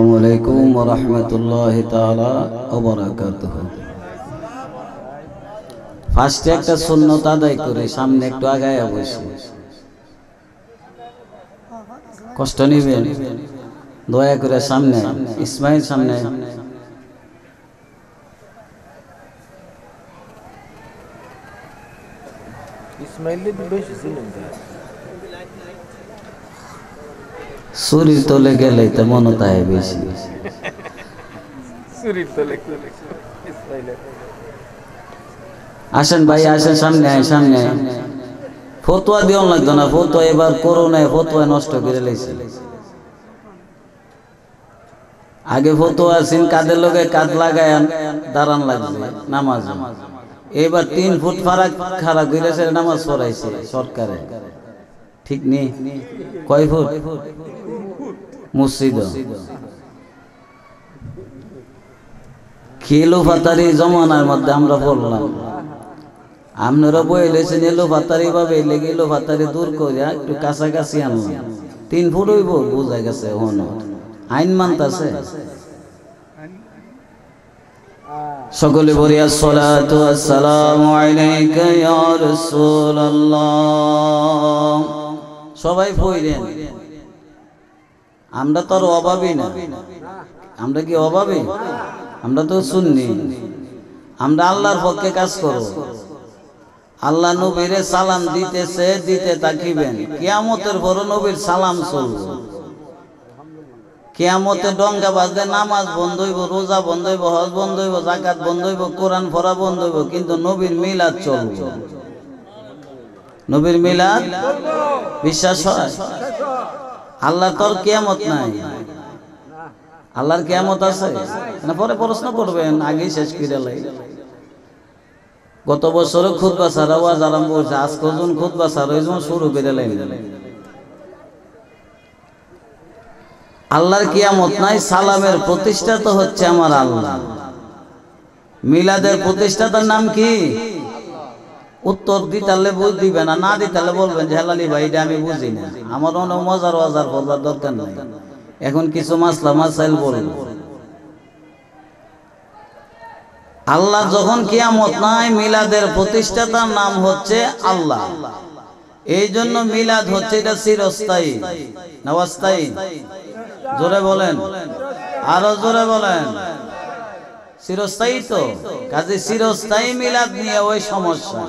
আসসালামু আলাইকুম ওয়া রাহমাতুল্লাহি তাআলা ওয়া বারাকাতুহু। ফার্স্টে একটা সুন্নত আদায় করে সামনে একটু আগায়া বসি, কষ্ট নিবেন দয়া করে। সামনে ইসমাইল, সামনে শরীর তোলে গেলে তো মনতায় বেশি। আসেন ভাই আসেন, সামনে আয়, সামনে আয়। ফতোয়া দিও লাগতো না, ফতোয়া এবার করোনায় ফতোয়া নষ্ট করে লাইছে। আগে ফতোয়া আছেন কাদের লগে কাঁধ লাগায় দাঁড়ান লাগছে নামাজ, এবার 3 ফুট ফারাক খাড়া করেছে নামাজ পড়াইছে সরকারে। ঠিক নেই? কয় ফুট মসজিদ খেলো ফাতারি জমানার মধ্যে আমরা পড়লাম। আপনারা বই লেছেন এলো ফাতারি ভাবে লেগে এলো ফাতারি দূর করে একটু কাছাকাছি আনলাম। 3 ফুট হইব বোঝা গেছে, আইন মানতাছে। সকলে বলি আসসালাতু ওয়াসসালামু আলাইকা ইয়া রাসূলুল্লাহ। সবাই পড়েন। আমরা তো আর অভাবী না। আমরা কি অভাবী? আমরা তো সুন্নি। আমরা আল্লাহর পক্ষে কাজ করব। আল্লাহ নবীরে সালাম দিতেছে, দিতে তাকিবেন। কিয়ামতের পর নবীর সালাম চলবে। কিয়ামতে ডঙ্গা বাজলে নামাজ বন্ধ হইব, রোজা বন্ধ হইব, হজ বন্ধ হইব, যাকাত বন্ধ হইব, কোরআন পড়া বন্ধ হইব, কিন্তু নবীর মিলাদ চলবে। নবীর মিলাদ বিশ্বাস হয়? আল্লাহ তোর কিয়ামত নাই। আল্লাহর কিয়ামত আছে না? পরে প্রশ্ন করবেন, আগে শেষ করে লাই। গত বছর খুতবা ছাড়া ওয়াজ আরম্ভ হয়েছে, আজ কজন খুতবা ছাড়া ওই সময় শুরু করে লাই। আল্লাহর কিয়ামত নাই। সালামের প্রতিষ্ঠাতা হচ্ছে আমার আল্লাহ। মিলাদের প্রতিষ্ঠাতার নাম কি? উত্তর দিতালে দিবেন, না দিতালে বলবেন যে হেলালি ভাই এটা আমি বুঝি না, আমার অন্য মজার ওয়াজার বলার দরকার নাই। এখন কিছু মাসলা মাসাইল বলবো। আল্লাহ যখন কিয়ামত নাই, মিলাদের প্রতিষ্ঠাতার নাম হচ্ছে আল্লাহ। এই জন্য মিলাদ হচ্ছে এটা চিরস্থায়ী না অস্থায়ী? জোরে বলেন, আরো জোরে বলেন। চিরস্থায়ী তো, কাজে চিরস্থায়ী মিলাদ নিয়ে ওই সমস্যা।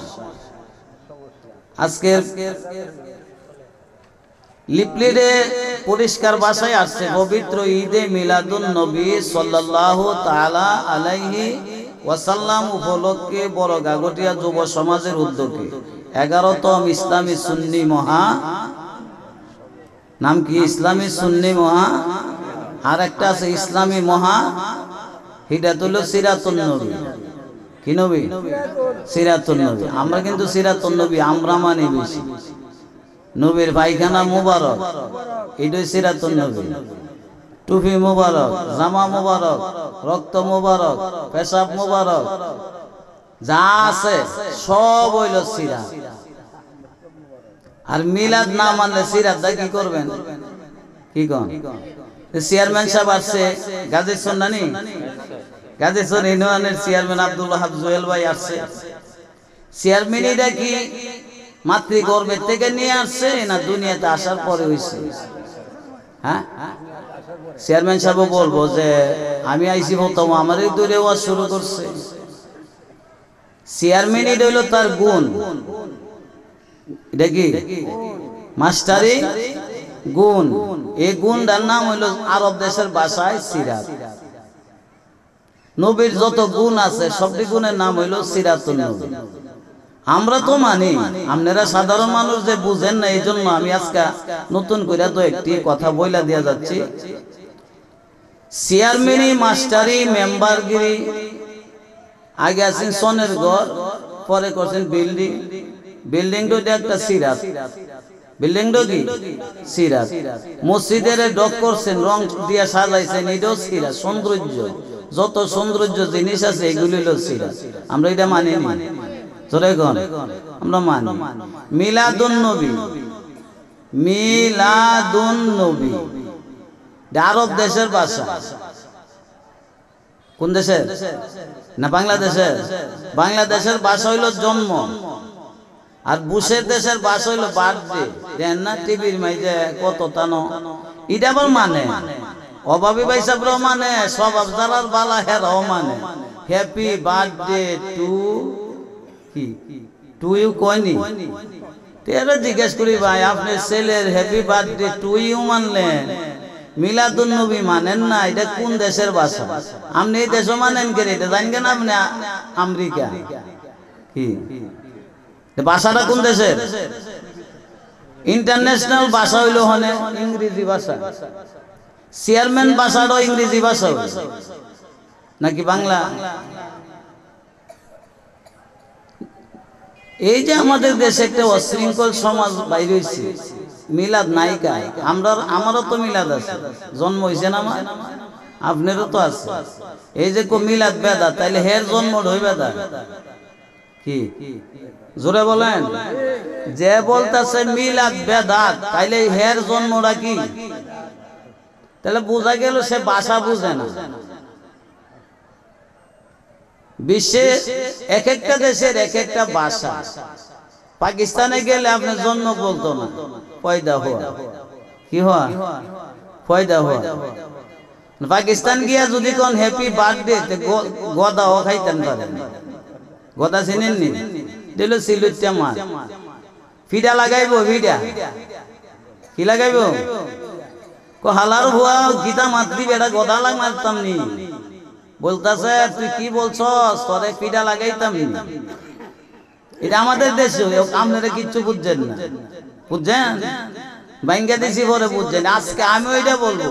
আজকের লিপলিডে পরিষ্কার ভাষায় আসছে, পবিত্র ঈদে মিলাদুন নবী সাল্লাল্লাহু তাআলা আলাইহি ওয়াসাল্লাম উপলক্ষে বড় গাগটিয়া যুব সমাজের উদ্যোগে 11তম ইসলামী সুন্নি মহা, নাম কি? ইসলামী সুন্নি মহা, আর একটা আছে ইসলামী মহা হিদায়াতুল সিরাতুন নবী। কি নবী? সিরাতুন নবী। আমরা কিন্তু সিরাতুন নবী আমরা মানি বেশি। নবীর পায়খানা মুবারক, এটাই সিরাতুন নবী। টুপি মুবারক, জামা মুবারক, রক্ত মুবারক, পেশাব মুবারক, যা আছে সব হইল সিরাত। আর মিলাদ না মানলে সিরাত কি করবেন? কি কন? চেয়ারম্যান সাহেব আসছে গাজীরচর, নানি গাজীরচর ইউনিয়নের চেয়ারম্যান আব্দুল ওয়াহাব জুয়েল ভাই আসছে। চেয়ারম্যান এটা কি মাতৃগর্ভের থেকে নিয়ে আসছে না দুনিয়াতে আসার পরে হয়েছে? হ্যাঁ, চেয়ারম্যান সাহেব বলবো যে আমি আইসি প্রথম, আমার এই দূরে ওয়াজ শুরু করছে। চেয়ারম্যান এটা হইল তার গুণ। এটা কি? মাস্টারি গুণ। এই গুণটার নাম হইল আরব দেশের ভাষায় সিরাত। নবীর যত গুণ আছে সবটি গুণের নাম হইল সিরাতুন নবী। আমরা তো মানি, আপনারা সাধারণ মানুষ যে বুঝেন না, এই জন্য আমি আজকে নতুন করে তো একটি কথা বইলা দিয়া যাচ্ছি। চেয়ারম্যানি, মাস্টারি, মেম্বারগিরি, আগে আছেন সনের ঘর, পরে করছেন বিল্ডিং। বিল্ডিংটা একটা সিরাত। বিল্ডিংটা কি? সিরাত। মসজিদের ডক করছেন, রং দিয়া সাজাইছেন, এটাও সিরাত। সৌন্দর্য, যত সৌন্দর্য জিনিস আছে এগুলি হলো সিরাত। আমরা এটা মানি না, আমরা মানি। মিলাদুন নবী, মিলাদুন নবী আরব দেশের ভাষা। কোন দেশের? না বাংলাদেশের। বাংলাদেশের ভাষা হইল জন্ম, আর বুশের দেশের ভাষা হইল বার্থডে। দেন না টিভির মাইজে কত টানো, এটা আবার মানে অভাবী ভাই সাহেবরাও মানে, স্বভাব জালার বালা হেরাও মানে হ্যাপি বার্থডে টু কি টু ইউ কয়নি। তেরা জিজ্ঞেস করি ভাই আপনার ছেলের হ্যাপি বার্থডে টু ইউ মানলেন, মিলাদুন নবী মানেন না, এটা কোন দেশের ভাষা? আপনি এই দেশও মানেন কে? এটা জানেন আপনি আমেরিকা কি ভাষাটা কোন দেশের? ইন্টারন্যাশনাল ভাষা হইল হনে ইংরেজি ভাষা। চেয়ারম্যান ভাষাটাও ইংরেজি ভাষা নাকি বাংলা? এই যে আমাদের দেশে একটা অশৃঙ্খল সমাজ বাইরে হয়েছে, মিলাদ নায়িকা। আমারও তো মিলাদ আছে, জন্ম হয়েছে না আমার, আপনারও তো আছে। এই যে মিলাদ বেদা, তাইলে হের জন্ম হই বেদা কি? জোরে বলেন। যে বলতেছে মিলাদ বেদাত, তাইলে হের জন্মটা কি? তাহলে বোঝা গেল সে ভাষা বুঝে না। বিশ্বে এক একটা দেশের এক একটা ভাষা। পাকিস্তানে গেলে আপনি জন্ম বলতো না, পয়দা হওয়া। কি হওয়া? পয়দা হওয়া। পাকিস্তান গিয়া যদি কোন হ্যাপি বার্থডে, গদাও খাইতেন পারেন। গদা চিনেননি? দিল সিলুটটা মাছ, ফিডা লাগাইব। ফিডা কি লাগাইব? হালার ভুয়া গীতা মাতৃ বেড়া গদা লাগ মারতাম নি। বলতেছে তুই কি বলছস, তোরে ফিডা লাগাইতাম নি। এটা আমাদের দেশে, আপনারা কিচ্ছু বুঝছেন না। বুঝছেন? বাংলাদেশি পরে বুঝছেন। আজকে আমি ওইটা বলবো,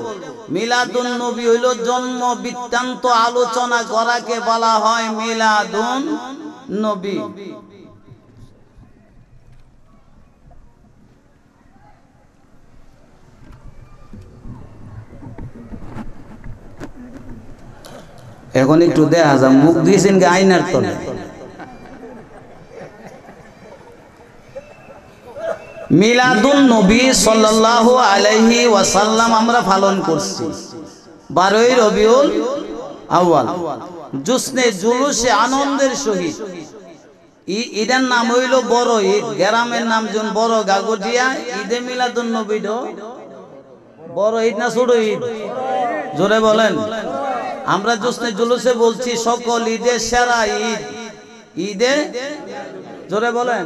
মিলাদুন নবী হইল জন্ম বৃত্তান্ত আলোচনা করাকে বলা হয় মিলাদুন নবী। এখন একটু দেখা যায় মুখ দিয়েছেন গে আইনার তলে। মিলাদুন নবী সাল্লাল্লাহু আলাইহি ওয়াসাল্লাম আমরা পালন করছি 12ই রবিউল আউয়াল, জুসনে জুলুসে আনন্দের সহিত। ঈদের নাম হইল বড় ঈদ, গ্রামের নাম যেমন বড় গাগটিয়া। ঈদে মিলাদুন নবী বড় ঈদ না ছোট ঈদ? জোরে বলেন। আমরা জুসনে জুলুসে বলছি সকল ঈদের সেরা ঈদ ঈদে, জোরে বলেন।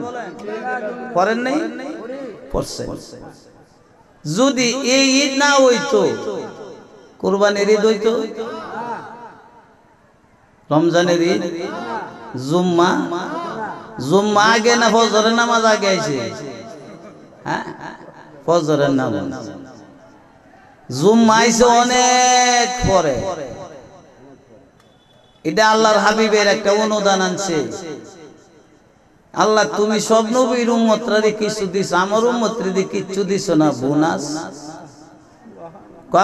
করেন নাই? যদি এই ঈদ না হইতো, কুরবানির ঈদ হইতো, রমজানের ঈদ, জুম্মা আগে না ফজরের নামাজ আগে আইছে? হ্যাঁ, ফজরের নামাজ। জুম্মা আইছে অনেক পরে। এটা আল্লাহর হাবিবের একটা অনুদান আনছে। আল্লাহ তুমি সব নবীর উম্মতরে কিছু দিছ, আমার উম্মতরে কিচ্ছু দিছ না বোনাস।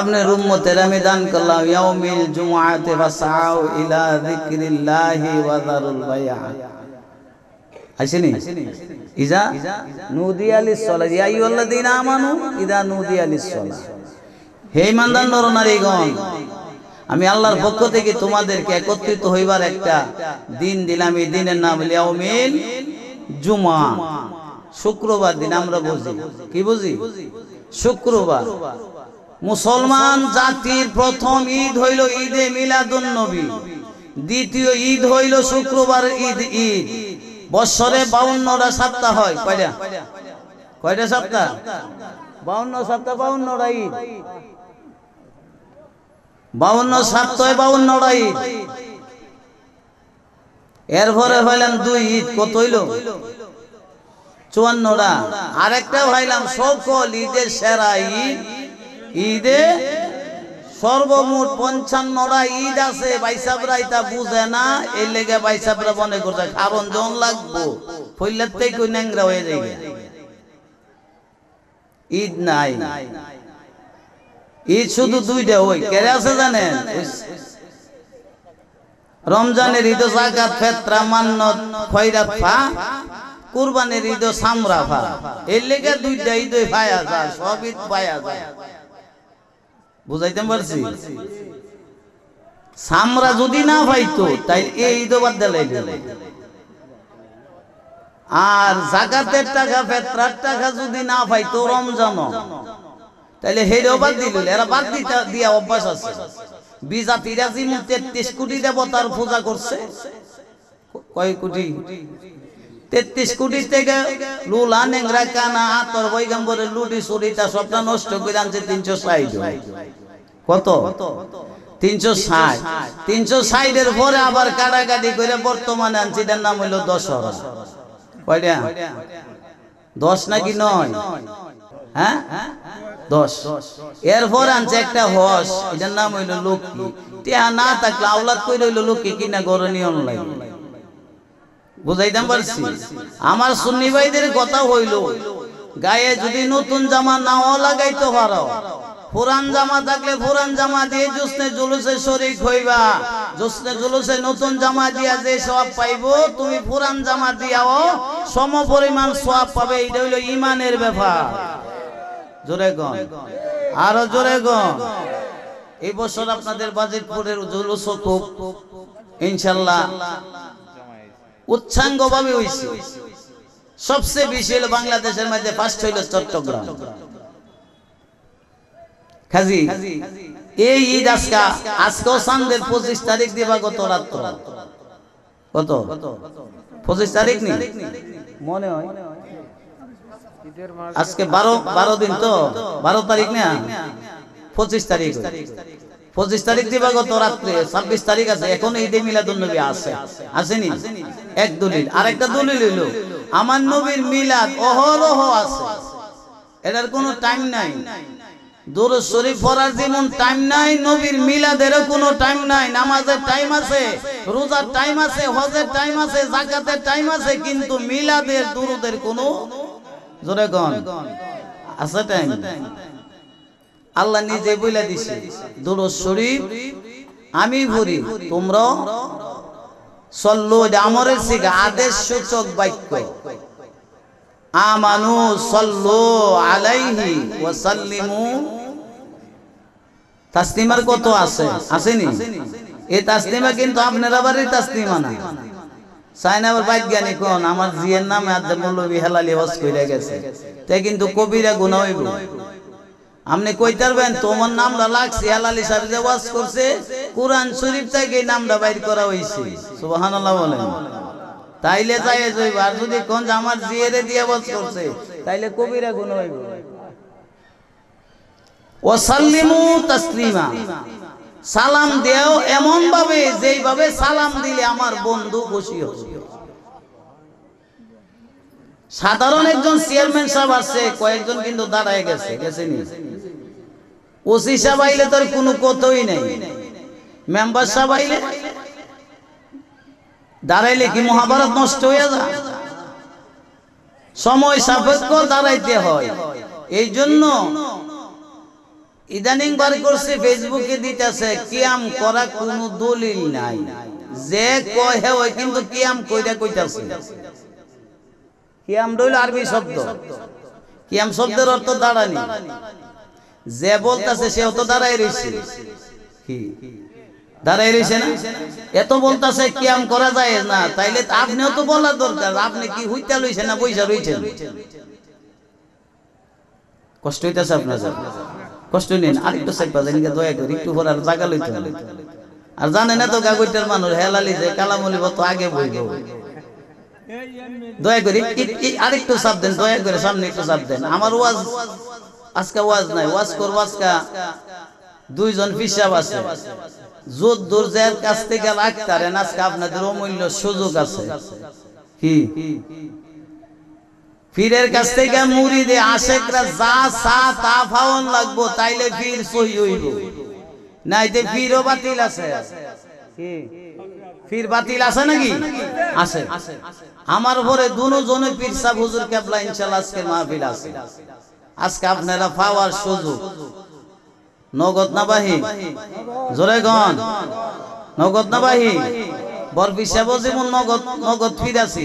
আপনার উম্মতের আমি দান করলাম ইয়াউমিল জুমআতি ফাসাউ ইলা যিকরিল্লাহি ওয়া যারুল বাইআ। আসেনি? ইজা নুদিয়া লিস-সালাহ ইয়া আইয়ুহাল্লাযীনা আমানু ইযা নুদিয়া লিস-সালাহ। হে ঈমানদার নরনারীগণ, আমি আল্লাহর পক্ষ থেকে তোমাদেরকে একত্রিত হইবার একটা দিন দিলাম। এই দিনের নাম ইয়াউমিল জুমআ, শুক্রবার দিন। আমরা বুঝি কি বুঝি? শুক্রবার। মুসলমান জাতির প্রথম ঈদ হইল ঈদে মিলাদুন নবী, দ্বিতীয় ঈদ হইল শুক্রবার ঈদ। বছরে 52টা সপ্তাহ হয়। কয়টা সপ্তাহ? 52 সপ্তাহ, 52টা ঈদ। 52 সপ্তাহে 52টা ঈদ। এরপরে হইলাম 2 ঈদ, কত হইল? 54টা। আরেকটা হইলাম সকল ঈদের সেরা ঈদ ঈদে। সর্বমোট 55টা ঈদ আছে। ভাইসাবরা এটা বুঝে না, এই লেগে ভাইসাবরা মনে করছে কারণ জন লাগবো, ফইলার থেকে ন্যাংরা হয়ে যায়। ঈদ নাই, ঈদ শুধু 2টা ওই কেড়ে আছে জানেন? রমজানের ঈদ যাকাত ফিতরা মান্নত খয়রাত ফা, কুরবানির ঈদ সামরা ফা। এর লেগে 2টা ঈদ পায়া যায়, সব ঈদ পায়া যায়। বুঝাইতে পারছি? সামরা যদি না পাইতো তাই এই ঈদ বাদ দিলে, আর জাকাতের টাকা ফিতরার টাকা যদি না পাইতো রমজান, তাইলে হেরেও বাদ দিল। এরা বাদ দিতে দিয়া অভ্যাস আছে। বিজাতিরা যিনি 33 কোটি দেবতার পূজা করছে, কয় কোটি? 33 কোটি থেকে লুলা নেংরা কানা আতর পয়গম্বরের লুটি চুরিটা সবটা নষ্ট করে আনছে 360। কত? 360। 360 এর পরে আবার কাটাকাটি করে বর্তমানে আনছে, এটার নাম হইল দশহরা। কয়টা? 10 নাকি 9? হ্যাঁ 10। এরপর আনছে একটা হস, এটার নাম হইল লক্ষ্মী। টিয়া না থাকলে আওলাদ কই রইল লক্ষ্মী কিনা গরনি অনলাইন। বুঝাইতাম পারছি? আমার সুন্নি ভাইদের কথা হইল, গায়ে যদি নতুন জামা নাও লাগাইতে পারো, পুরান জামা থাকলে পুরান জামা দিয়ে জোসনে জুলুসে শরীক হইবা। জোসনে জুলুসে নতুন জামা দিয়া যে সওয়াব পাইবো, তুমি পুরান জামা দিয়াও সম পরিমাণ সওয়াব পাবে। এটা হইল ঈমানের ব্যাপার। জোরে গন, আরো জোরে গন। এই বছর আপনাদের বাজিতপুরের জুলুস খুব ইনশাআল্লাহ উচ্ছাঙ্গ ভাবে হইছে। সবচেয়ে বেশি হলো বাংলাদেশের মধ্যে ফার্স্ট হইল চট্টগ্রাম। খাজি এই ঈদ আজকেও চাঁদের 25 তারিখ দিবা। গত রাত্র কত? 25 তারিখ নি মনে হয়। আজকে 12 দিন তো, 12 তারিখ না, 25 তারিখ। 25 তারিখ দিবা গত রাত্রে। 26 তারিখ আছে। এখন ঈদে মিলাদুন নবী আছে, আসেনি? এক দলিল। আরেকটা দলিল হইল আমার নবীর মিলাদ অহরহ আছে, এটার কোনো টাইম নাই। দুরূদ শরীফ পড়ার যেমন টাইম নাই, নবীর মিলাদেরও কোনো টাইম নাই। নামাজের টাইম আছে, রোজার টাইম আছে, হজের টাইম আছে, যাকাতের টাইম আছে, কিন্তু মিলাদের দুরুদের কোনো, জোরে গন, আছে টাইম? আল্লাহ নিজে বইলা দিছে, দুরূদ শরীফ আমি পড়ি, তোমরা সল্লু। আমরের সিগা, আদেশ সূচক বাক্য। আমানু সল্লু আলাইহি ওয়া সাল্লিমু। তাসলিমার কত আছে? আসেনি? এই তাসলিমা কিন্তু আপনারা বাড়ির তাসলিমা না। সাইন আবার বৈজ্ঞানিক কোন আমার জিয়ের নামে আদে মৌলভী হেলালি ওয়াজ কইরা গেছে, তাই কিন্তু কবিরা গুনাহ হইব। আপনি কইতে পারবেন তোমার নামটা লাগছে, হেলালি সাহেব যে ওয়াজ করছে কুরআন শরীফ থেকে নামটা বাইর করা হইছে। সুবহানাল্লাহ বলেন। তাইলে যায় যাইব। আর যদি কোন আমার জিয়েরে দিয়ে ওয়াজ করছে, তাইলে কবিরা গুনাহ হইব। ওয়া সাল্লিমু তাসলিমা। সালাম দেও এমন ভাবে যেইভাবে সালাম দিলে আমার বন্ধু খুশি হবে। সাধারণ একজন চেয়ারম্যান সাহেব আছে, কয়েকজন কিন্তু দাঁড়ায় গেছে, গেছেনি? ওসি সাহেব আইলে তোর কোনো কথাই নাই। মেম্বার সাহেব আইলে দাঁড়াইলে কি মহাভারত নষ্ট হয়ে যায়? সময় সাপেক্ষ দাঁড়াইতে হয়। এই জন্য ইদানিং বার করছে ফেসবুকে দিতেছে কিয়াম করা কোনো দলিল নাই। যে কহে ওই কিন্তু কিয়াম কইরা কইতাছে। কিয়াম হইল আরবি শব্দ। কিয়াম শব্দের অর্থ দাঁড়ানি। যে বলতাছে সে তো দাঁড়াই রইছে। কি দাঁড়াই রইছে না? এত বলতাছে কিয়াম করা যায় না, তাইলে আপনিও তো বলা দরকার। আপনি কি হইতা লইছেন না বইসা রইছেন? কষ্ট হইতাছে আপনার? কষ্ট নেন, আরেকটু সাইপা জানি দয়া করে একটু পর আর জায়গা লইতে হবে। আর জানে না তো গাগইটার মানুষ হেলালি যে কালামলি তো আগে বইব। দয়া করে আরেকটু চাপ দেন, দয়া করে সামনে একটু চাপ দেন। আমার ওয়াজ আজকে ওয়াজ নাই, ওয়াজ করব আজকে দুইজন পিসাব আছে। যদ্দুর যার কাছ থেকে রাখতারেন, আজকে আপনাদের অমূল্য সুযোগ আছে। কি পীরের কাছ থেকে মুরিদে আশেকরা যা সা তা ফাওন লাগবো, তাইলে পীর সহি হইব। নাইতে পীরও বাতিল আছে। কি পীর বাতিল আছে নাকি? আছে। আমার ঘরে দুজনে পীর সাহেব হুজুর কেবলা ইনশাআল্লাহ আজকে মাহফিল আছে। আজকে আপনারা পাওয়ার সুযোগ। নগদ না বাহি? জোরে গন, নগদ না বাহি? বর পিসাবও যেমন নগদ নগদ ফিরাছি,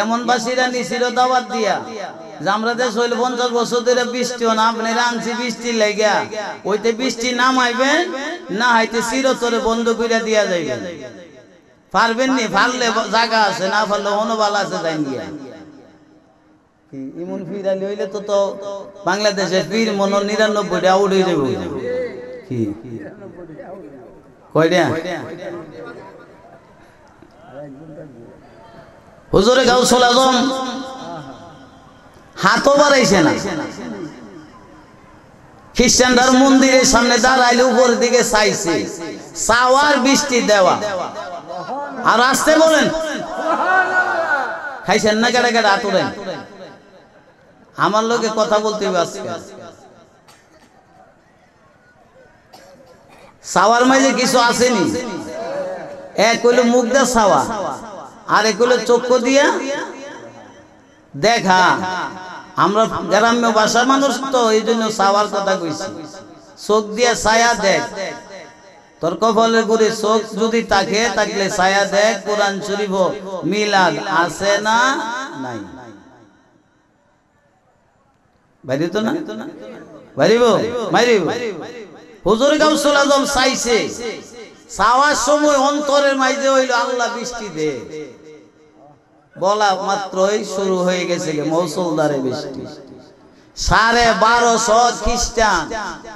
এমন বাসীরা নিছিল দাওয়াত দিয়া যে আমরা দেশ হইল 50 বছর ধরে বৃষ্টিও না, আপনি আনছি বৃষ্টি লেগা, ওইতে বৃষ্টি নামাইবেন না হইতে চিরতরে বন্ধ করে দিয়া যাইবেন। পারবেন নি? পারলে জায়গা আছে, না পারলে অনুবাল আছে, যাইন গিয়া। ইমন ফির আলী হইলে তো তো বাংলাদেশের পীর মন 99টা আউট হয়ে যাবে। কি কয়টা? হুজুরে গাউসুল আজম হাতও বাড়াইছে না, খ্রিস্টানদের মন্দিরের সামনে দাঁড়াইলে উপরের দিকে চাইছে, চাওয়ার বৃষ্টি দেওয়া। আর আসতে বলেন খাইছেন না কেটে কেটে আতুরেন। আমার লোকে কথা বলতে হবে আজকে। চাওয়ার মাঝে কিছু আসেনি, এক হইল মুখ দা চাওয়া, আর এক হইল চক্ষু দিয়া দেখা। আমরা গ্রাম্য ভাষার মানুষ তো এই জন্য চাওয়ার কথা কইছি। চোখ দিয়া ছায়া দেখ, তোর কপালের গুড়ে চোখ যদি তাকে থাকলে ছায়া দেখ। কোরআন শরীফ মিলাদ আছে না নাই? বাইরে তো না, বাইরিব মাইরিব। হুজুর গাউসুল আজম চাইছে, চাওয়ার সময় অন্তরের মাঝে হইল আল্লাহ বৃষ্টি দে, বলা মাত্রই শুরু হয়ে গেছে মৌসুলদারে বৃষ্টি। 1250 খ্রিস্টান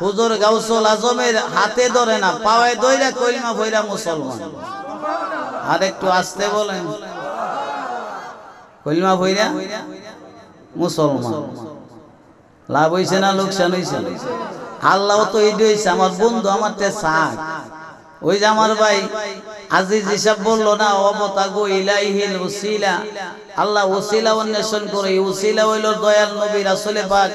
হুজুর গাউসুল আজমের হাতে ধরে না, পাওয়ায় দইরা কলিমা পয়রা মুসলমান। আর একটু আসতে বলেন, কলিমা পয়রা মুসলমান। লাভ হইছে না লোকসান হইছে? আল্লাহ তো এই হইছে। আমার বন্ধু আমার তে সাক, ওই যে আমার ভাই আজিজ হিসাব বললো না, অবতাগো ইলাইহিল উসিলা, আল্লাহ উসিলা অন্বেষণ করে। উসিলা হইল দয়াল নবী রাসূল পাক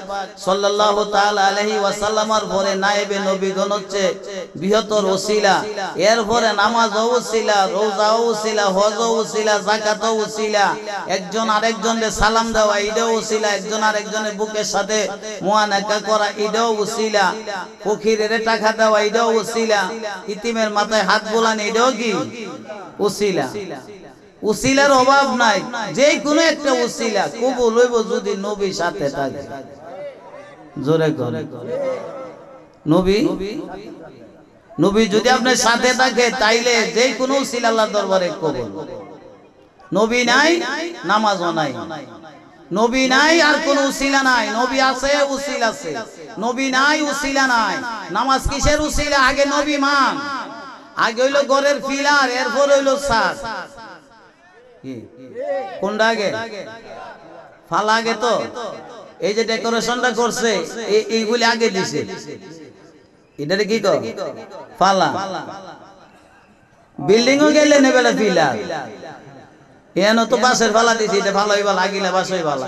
সাল্লাল্লাহু তাআলা আলাইহি ওয়াসাল্লামের পরে নায়েবে নবীগণ হচ্ছে বৃহত্তর উসিলা। এরপরে নামাজ ও উসিলা, রোজা ও উসিলা, হজ ও উসিলা, যাকাত ও উসিলা, একজন আরেকজনের সালাম দেওয়া এটাও উসিলা, একজন আরেকজনের বুকের সাথে মুআনাকা করা এটাও উসিলা, ফকিরের টাকা দেওয়া এটাও উসিলা, ইতিমের মাথায় হাত বোলানো এটাও কি উসিলা। উসিলার অভাব নাই, যে কোনো একটা উসিলা কবুল হইব যদি নবী সাথে থাকে। জোরে করে নবী, নবী যদি আপনার সাথে থাকে তাইলে যে কোনো উসিলা আল্লাহর দরবারে কবুল। নবী নাই, নামাজও নাই। নবী নাই আর কোন উসিলা নাই। নবী আছে, উসিলা আছে। নবী নাই, উসিলা নাই। নামাজ কিসের উসিলা? আগে নবী মান, আগে হইলো ঘরের পিলার, এরপর হইলো ছাদ। কোনটা আগে? ফালা আগে তো। এই যে ডেকোরেশনটা করছে এইগুলি আগে দিছে, এটারে কি কর? ফালা। বিল্ডিং ও গেলে নেবেলা পিলার, এন তো বাসের ফালা দিছে, এটা ফালাই ভালো, আগিলা বাসই ভালো।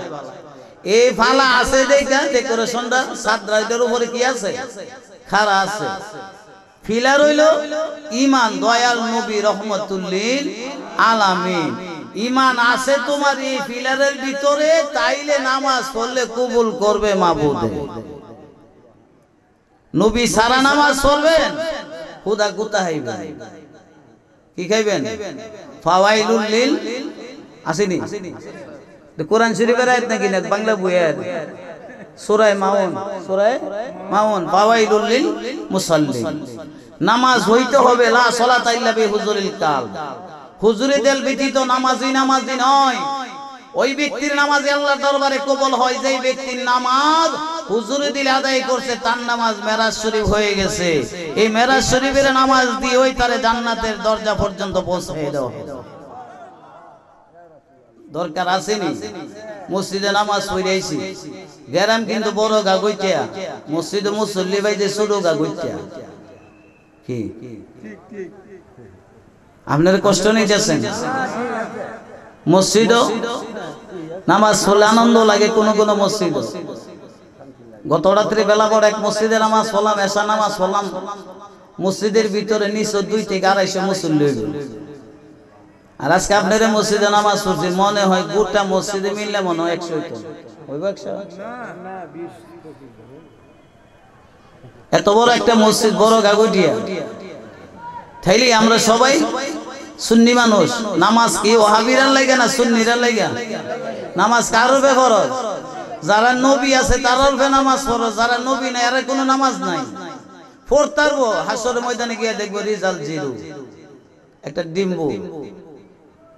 এই ফালা আছে দেখা ডেকোরেশনটা, ছাদরাইটার উপরে কি আছে? খাড়া আছে। ফিলার হইল ঈমান, দয়াল নবী রহমাতুল লিল আলামিন। ঈমান আছে তোমার এই ফিলারের ভিতরে, তাইলে নামাজ পড়লে কবুল করবে মাবুদ। নবী সারা নামাজ পড়বেন, খুদা গুতা হইবে। কি খাইবেন? ফাওয়াইলুল লিল আসেনি? কোরআন শরীফের আয়াত নাকি না বাংলা বইয়ের? সূরা মাউন, সূরা মাউন, ফাওয়াইলুল লিল মুসাল্লিন। নামাজ হইতে হবে, লা সালাতা ইল্লা বিহুজুরিল কালব। হুজুরে দিল ব্যতীত নামাজি নামাজি নয়। ওই ব্যক্তির নামাজ আল্লাহর দরবারে কবুল হয় যে ব্যক্তির নামাজ হুজুরে দিল আদায় করছে, তার নামাজ মেরাজ শরীফ হয়ে গেছে। এই মেরাজ শরীফের নামাজ দিয়ে ওই তারে জান্নাতের দরজা পর্যন্ত পৌঁছে দাও। দরকার আসেনি? মসজিদে নামাজ পড়াইছি, গ্রাম কিন্তু বড় গাগুইটা, মসজিদে মুসল্লি ভাই যে ছোট গাগুইটা। কি আপনারা কষ্ট নিতেছেন? মসজিদ নামাজ পড়লে আনন্দ লাগে কোন কোন মসজিদ। গত রাত্রে বেলা পর এক মসজিদে নামাজ পড়লাম, এশা নামাজ পড়লাম, মসজিদের ভিতরে নিচে 2 থেকে 250 মুসল্লি হইল। আর আজকে আপনারা মসজিদে নামাজ পড়ছি, মনে হয় গোটা মসজিদে মিললে মনে হয় 100 হইব। 100 না, 20। এত বড় একটা মসজিদ, বড় গাগুটিয়া। তাইলে আমরা সবাই সুন্নি মানুষ। নামাজ কি ওয়াহাবিরা লাগে না সুন্নিরা লাগে? নামাজ কার উপরে ফরজ? যারা নবী আছে তারাও নামাজ পড়ো, যারা নবী নাই এরা কোনো নামাজ নাই। পড়তারবো হাসরের ময়দানে গিয়ে দেখবো রেজাল্ট জিরো, একটা ডিম্বু।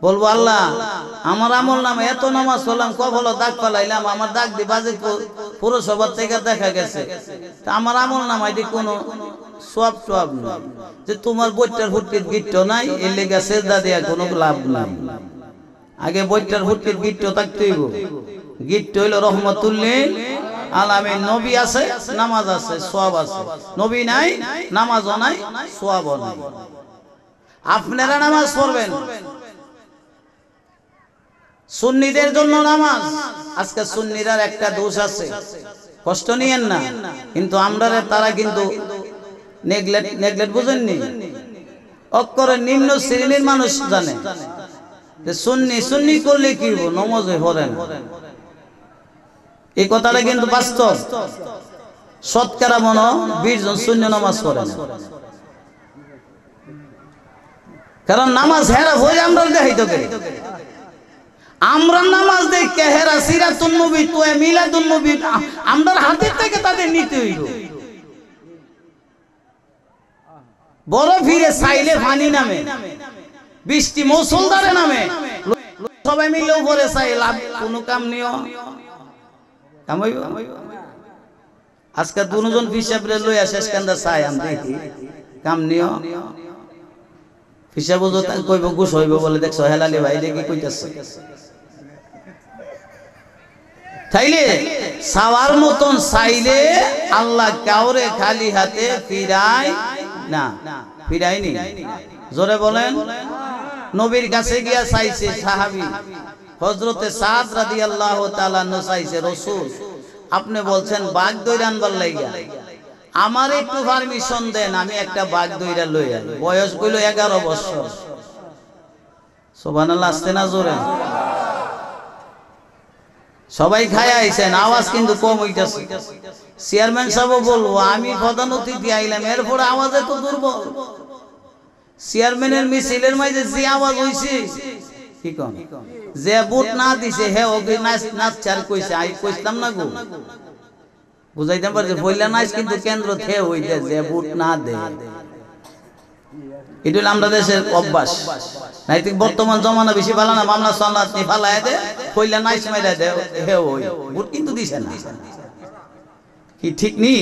বলবো আল্লাহ আমার আমল নামে এত নামাজ পড়লাম, কখনো দাগ পালাইলাম, আমার দাগ দিয়ে বাজে পুরসভার থেকে দেখা গেছে, তা আমার আমল নামায় দিয়ে কোনো সব সব নাই, যে তোমার বইটার ফুটকির গিট্ট নাই, এর লেগে সেজদা দেয়া কোনো লাভ নাই। আগে বইটার ফুটকির গিট্ট থাকতে হইব, গিট্ট হইল রহমতুল্লিল আলামিন। নবী আছে নামাজ আছে সওয়াব আছে, নবী নাই নামাজও নাই সওয়াবও নাই। আপনারা নামাজ পড়বেন, সুন্নিদের জন্য নামাজ। আজকে সুন্নিরার একটা দোষ আছে, কষ্ট নিয়েন না, কিন্তু আমরা তারা কিন্তু নেগলেক্ট বুঝেননি। অক্ষরে নিম্ন শ্রেণীর মানুষ জানে যে সুন্নি সুন্নি করলে কি হবো, নমাজে পড়েন। এই কথাটা কিন্তু বাস্তব। শতকরা মনে 20 জন সুন্নি নামাজ পড়েন, কারণ নামাজ হেরা হয়ে আমরা দেখাইতে গেলে আমরা নামাজ দেখে হেরা সিরাতুন নবী তো মিলাদুন নবী আমরার হাতের থেকে তাদের নিতে হইল। বড় ফিরে চাইলে পানি নামে, বৃষ্টি মুষলধারে নামে, সবাই মিলে উপরে চাই, লাভ কোনো কাম নিও কাম হইব। আজকে দুজন হিসাবে লইয়া শেষ কান্দা চাই আমি দেখি কাম নিও। হিসাব কইব গুছ হইব বলে দেখছো হেলালি ভাই দেখি কইতাছে। তাইলে সাওয়ার মতন চাইলে আল্লাহ কাউরে খালি হাতে ফিরায় না, ফিরায়নি। জোরে বলেন। নবীর কাছে গিয়া চাইছে সাহাবী হযরতে সাদ রাদিয়াল্লাহু তাআলা আনহু চাইছে, রাসূল আপনি বলছেন বাঘ দইরা আনবার লাগিয়া, আমার একটু পারমিশন দেন, আমি একটা বাঘ দইরা লই আই। বয়স কইল 11 বছর। সুবহানাল্লাহ, আসতে না জোরে। সবাই খায় আইছেন, আওয়াজ কিন্তু কম হইতাছে। চেয়ারম্যান সাহেব বলবো আমি প্রধান অতিথি আইলাম, এরপর আওয়াজ এত দুর্বল। চেয়ারম্যানের মিছিলের মাঝে যে আওয়াজ হইছে, কি কম যে বুট না দিছে হে ওকে নাচ নাচ চার কইছে, আই কইতাম না গো, বুঝাইতাম পারছে বইলা নাচ কিন্তু কেন্দ্র থে হইতে যে বুট না দে। এটা হলো আমরা দেশের অভ্যাস। নাইতিক বর্তমান জমানা বেশি ভালো না, মামলা সামলা আপনি ফালায় দে, কইলা নাইস মাইরা দে হে ওই বুট কিন্তু দিছে না, কি ঠিক নি?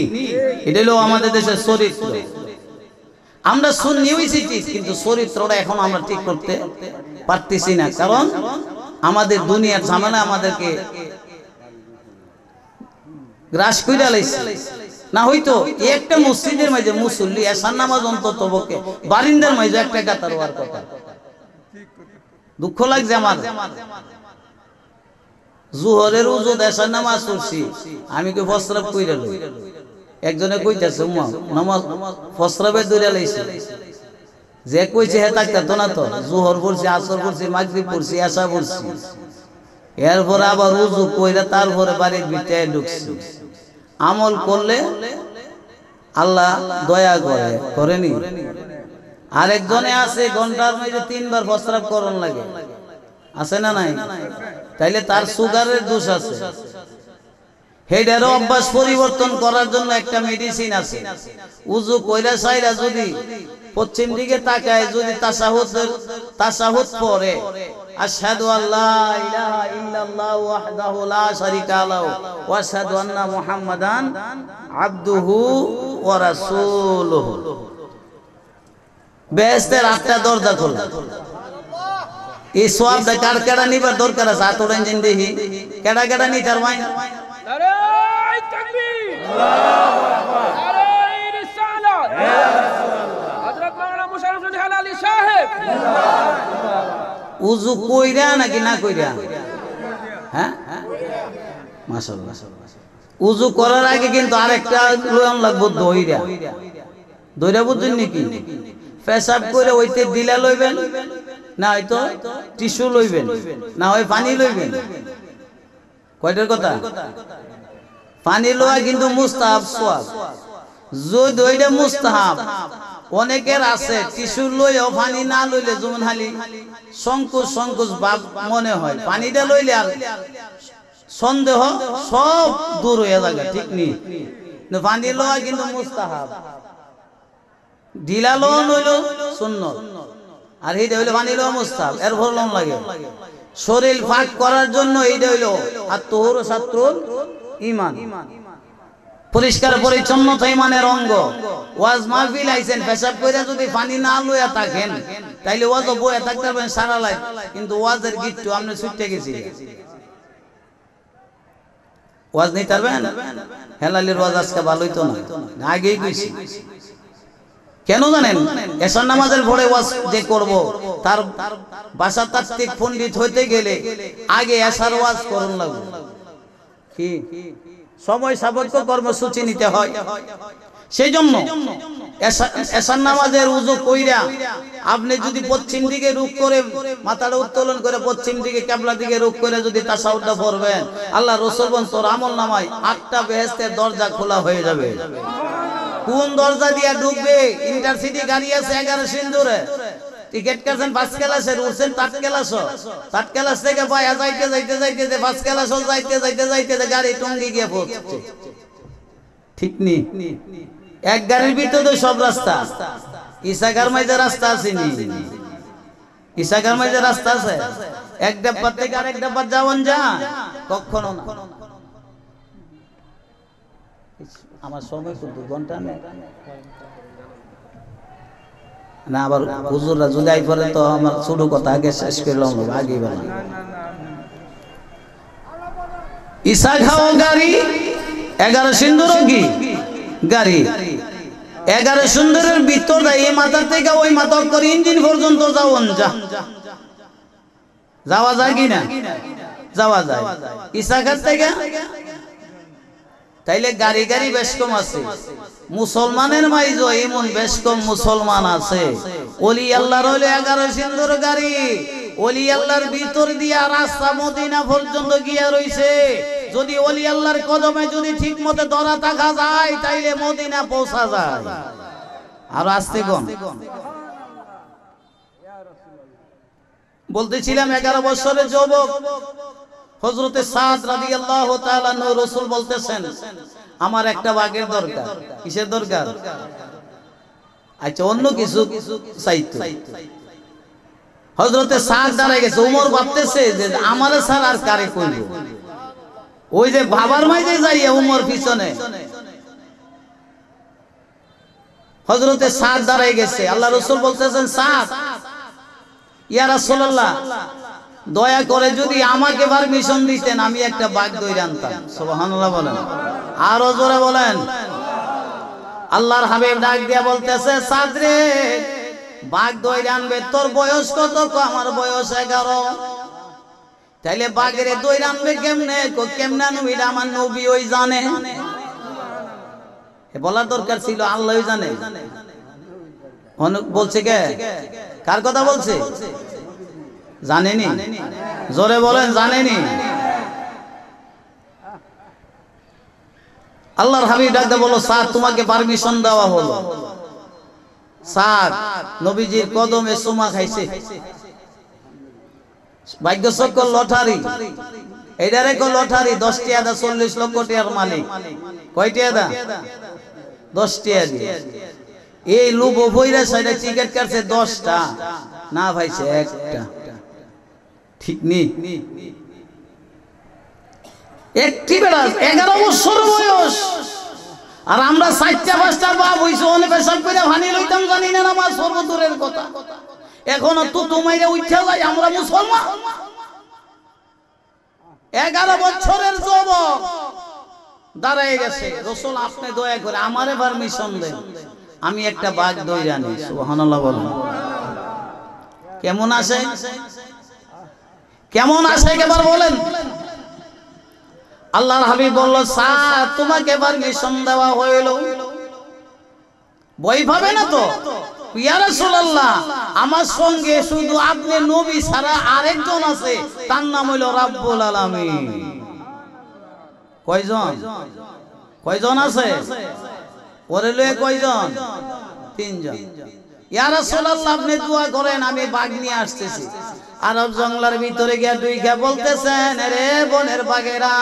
এটা হলো আমাদের দেশের চরিত্র। আমরা সুন্নি হইছি ঠিক, কিন্তু চরিত্রটা এখন আমরা ঠিক করতে পারতেছি না, কারণ আমাদের দুনিয়ার ঝামেলা আমাদেরকে গ্রাস কইরা লাইছে। না হইতো একটা মসজিদের মাঝে মুসল্লি এশার নামাজ অন্তত পক্ষে বারিন্দার মাঝে একটা কাতার হওয়ার কথা। দুঃখ লাগছে আমার, জোহরের উজু এশার নামাজ পড়ছি, আমি কই ফসরাব কইরা লই, একজনে কইতাছে উম্মা নামাজ ফসরাবে দইরা লাইছে, যে কইছে হে তাকতো না তো। জোহর পড়ছি, আসর পড়ছি, মাগরিব পড়ছি, এশা পড়ছি, এরপর আবার উজু কইরা তারপরে বাড়ির ভিতরে ঢুকছি। আমল করলে আল্লাহ দয়া করে, করেনি? আরেকজনে আছে ঘন্টার মধ্যে 3 বার প্রস্রাব করন লাগে, আছে না নাই? তাইলে তার সুগারের দোষ আছে। হেডারও অভ্যাস পরিবর্তন করার জন্য একটা মেডিসিন আছে। উজু কইরা সাইরা যদি পশ্চিম দিকে তাকায়, যদি তাশাহুদ পড়ে, আশহাদু আল্লা ইলাহা ইল্লাল্লাহু ওয়াহদাহু লা শারীকা লাহু ওয়া আশহাদু আন্না মুহাম্মাদান আবদুহু ওয়া রাসূলুহু, বেহেশতের 8টা দরজা খোলা। এই সওয়াব কার কারা নিবার দরকার আছে? আতরেন জিন দেহি কেডা কেডা নি তার ভাই। নারে তাকবীর, আল্লাহু আকবার, নারে রিসালাত, হযরত মাওলানা মুশাররফ আলী সাহেব। উযু কইরা নাকি না কইরা? হ্যাঁ মাশাআল্লাহ। উযু করার আগে কিন্তু আরেকটা লয়ন লাগবে, দইরা। দইরা বুঝছেন নাকি? পেশাব করে ওইতে দিলা লইবেন, না হয়তো টিস্যু লইবেন, না হয় পানি লইবেন। কয়টার কথা? পানি লওয়া কিন্তু মুস্তাহাব সওয়াব। যদি ওইটা মুস্তাহাব, অনেকের আছে টিস্যু লইও পানি না লইলে যেমন হালি সংকোচ সংকোচ ভাব মনে হয়, পানিটা লইলে আর সন্দেহ সব দূর হয়ে যাবে, ঠিক নেই? পানি লওয়া কিন্তু মুস্তাহাব, ঢিলা লওয়া হইল সুন্নত, আর এইটা হইলো পানি লওয়া মুস্তাহাব। এর ভরলন লাগে শরীর পাক করার জন্য। এইটা হইলো আত-তাহুর শাত্রুল ঈমান, পরিষ্কার পরিচ্ছন্নতা ঈমানের অঙ্গ। ওয়াজ মাহফিল আইছেন, পেশাব কইরা যদি পানি না লইয়া থাকেন তাইলে ওয়াজ বইয়া থাকতে পারবেন সারা লাইফ, কিন্তু ওয়াজের গিট্টু আপনি ছুটে গেছি। ওয়াজ নিতে পারবেন? হেলালির ওয়াজ আজকে ভালোই তো না, আগেই কইছি। কেন জানেন? এশার নামাজের পরে ওয়াজ যে করব তার ভাষাতাত্ত্বিক পণ্ডিত হইতে গেলে আগে এশার ওয়াজ করুন লাগবে। কি সময় সাপেক্ষ কর্মসূচি নিতে হয়। সেই জন্য এশার নামাজের উযু কইরা আপনি যদি পশ্চিম দিকে রুখ করে মাথাটা উত্তোলন করে পশ্চিম দিকে কিবলা দিকে রুখ করে যদি তাশাহুদটা পড়বেন, আল্লাহ রাসূল বলেন তোর আমলনামায় 8টা বেহেশতের দরজা খোলা হয়ে যাবে। কোন দরজা দিয়া ঢুকবে? ইন্টারসিটি গাড়ি আছে 11 সিন্দুরে, টিকিট কাটছেন 5 ক্লাসের, উঠছেন 3 ক্লাস, 3 ক্লাস থেকে পায়া যাইতে যাইতে যাইতে 5 ক্লাস যাইতে যাইতে যাইতে গাড়ি টঙ্গি গিয়ে পৌঁছছে, ঠিক নি? এক গাড়ির ভিতরে সব রাস্তা। ইসাগার মাঝে রাস্তা আছে নি? ইসাগার মাঝে রাস্তা আছে? এক ডাব্বা থেকে আরেক ডাব্বা যাওয়ান যা? কখনো না। আমার সময় তো 2 ঘন্টা না, আবার হুজুররা যদি আই পরে তো আমার ছোট কথা আগে শেষ করলাম, আগে বলা। ইসা খাও গাড়ি 11 সিন্দুর কি গাড়ি, 11 সুন্দরের ভিতর এই মাথা থেকে ওই মাথা করে ইঞ্জিন পর্যন্ত যাওন যা, যাওয়া যায় কি না? যাওয়া যায়। ইসাঘাট থেকে তাইলে গাড়ি গাড়ি বেশ কম আছে। মুসলমানের মাইজ এমন বেশ কম মুসলমান আছে। ওলি আল্লাহর হইলো 11 সিন্দুর গাড়ি, ওলি আল্লাহর ভিতর দিয়া রাস্তা মদিনা পর্যন্ত গিয়া রইছে। যদি ওলি আল্লাহর কদমে যদি ঠিক মতো ধরা থাকা যায় তাইলে মদিনা পৌঁছা যায়। আর আসতে কোন বলতেছিলাম 11 বছরের যুবক হযরতে সাদ রাদিয়াল্লাহু তাআলা আনহু রাসূল বলতেছেন আমার একটা বাঘের দরকার। কিসের দরকার? আচ্ছা অন্য কিছু চাইতো। হযরতে সাদ দাঁড়ায় গেছে, ওমর ভাবতেছে যে আমারে ছাড়া আর কারে কইব। ওই যে বাবার মাঝে যাইয়া ওমর পিছনে হযরতে সাদ দাঁড়ায় গেছে। আল্লাহ রাসূল বলতেছেন সাদ, ইয়া রাসূলুল্লাহ দয়া করে যদি আমাকে পারমিশন দিতেন আমি একটা বাঘ দইরা আনতাম। সুবহানাল্লাহ বলেন, আরো জোরে বলেন। আল্লাহর হাবিব ডাক দিয়া বলতেছে সাদ রে, বাঘ দইরা আনবে তোর বয়স কত? আমার বয়স 11। তাইলে বাঘের দইরা আনবে কেমনে? কেমনে আনবি? আমার নবী ওই জানে। বলার দরকার ছিল, আল্লাহই জানে। বলছে কে? কার কথা বলছে? জানেনি? জোরে বলেন, জানেনি? আল্লাহর হাবিব ডাকতে বলল সাদ তোমাকে পারমিশন দেওয়া হলো। সাদ নবীজির কদমে চুমা খাইছে। ভাগ্যচক্র লটারি, এইটারে কো লটারি। 10 টিয়া দা 40 লক্ষ টাকার মালিক। কয় টিয়া দা? 10 টিয়া দিয়ে এই লোভ বইরা সাইডে টিকিট কাটছে 10টা, না ভাইছে একটা। ঠিক নি? একটি বেলা 11 বছর বয়স, আর আমরা 4টা 5টা বাপ হইছে অনেক পেশাব করে ভানি লইতাম, জানি না নামাজ সর্বদূরের কথা। এখনো তো তোমাইরে উঠা যায় আমরা মুসলমান। 11 বছরের যুবক দাঁড়ায় গেছে। রাসূল আপনি দয়া করে আমারে পারমিশন দেন, আমি একটা বাঘ দইরা আনি। সুবহানাল্লাহ বলেন। কেমন আছে? কেমন আছে একবার বলেন। আল্লাহর হাবিব বলল সাদ তোমাকে পারমিশন দেওয়া হইল, ভয় পাবে না তো? ইয়া রাসূলুল্লাহ আমার সঙ্গে শুধু আপনি নবী ছাড়া আরেকজন আছে, তার নাম হইল রাব্বুল আলামিন। কয়জন? কয়জন আছে? ওরে লয়ে কয়জন? 3 জন। ইয়া রাসূলুল্লাহ আপনি দোয়া করেন, আমি বাঘ নিয়ে আসতেছি। আরব জঙ্গলার ভিতরে গিয়া দুইখা বলতেছেন, রে বনের বাঘেরা,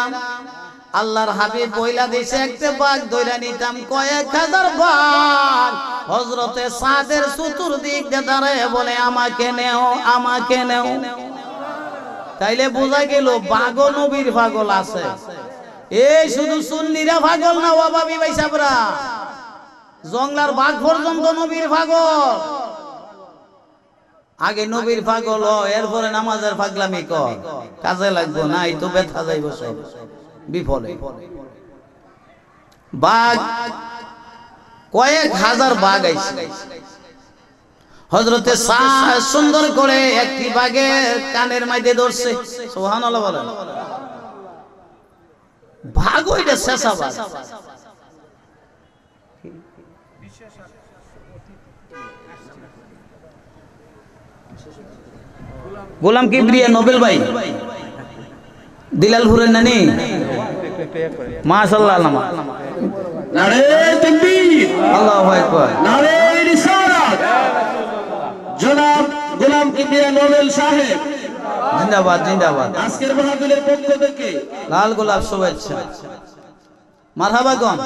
আল্লাহর হাবিব বইলা দিছে একটা বাঘ ধইরা নিতাম কয়েক হাজার বাঘ। হযরতে সাদের চতুর্দিক দিয়ে দাঁড়ায় বলে, আমাকে নেও, আমাকে নেও। তাইলে বোঝা গেল বাঘও নবীর পাগল আছে। এই শুধু সুন্নিরা পাগল না, ওয়াহাবি ভাই সাহেবরা, জঙ্গলার বাঘ পর্যন্ত নবীর পাগল। আগে নবীর পাগল এরপরে নামাজের পাগলামি কর, কাজে লাগবো না, এই তো ব্যথা যাইব সব বিফলে। বাঘ কয়েক হাজার বাঘ আইছে। হযরতে সাদ সুন্দর করে একটি বাঘের কানের মধ্যে ধরছে, সুবহানাল্লাহ বলেন। বাঘ ওইটা শেষা বাঘ। গোলাম কিবরিয়া নোবেল ভাই দিলালপুরের নানি, মাশাআল্লাহ। নারে তাকবীর, আল্লাহু আকবার, নারে রিসালাত। জনাব গোলাম কিবরিয়া নোবেল সাহেব জিন্দাবাদ, জিন্দাবাদ। আজকের মাহফিলের পক্ষ থেকে লাল গোলাপ শুভেচ্ছা, মারহাবা গন।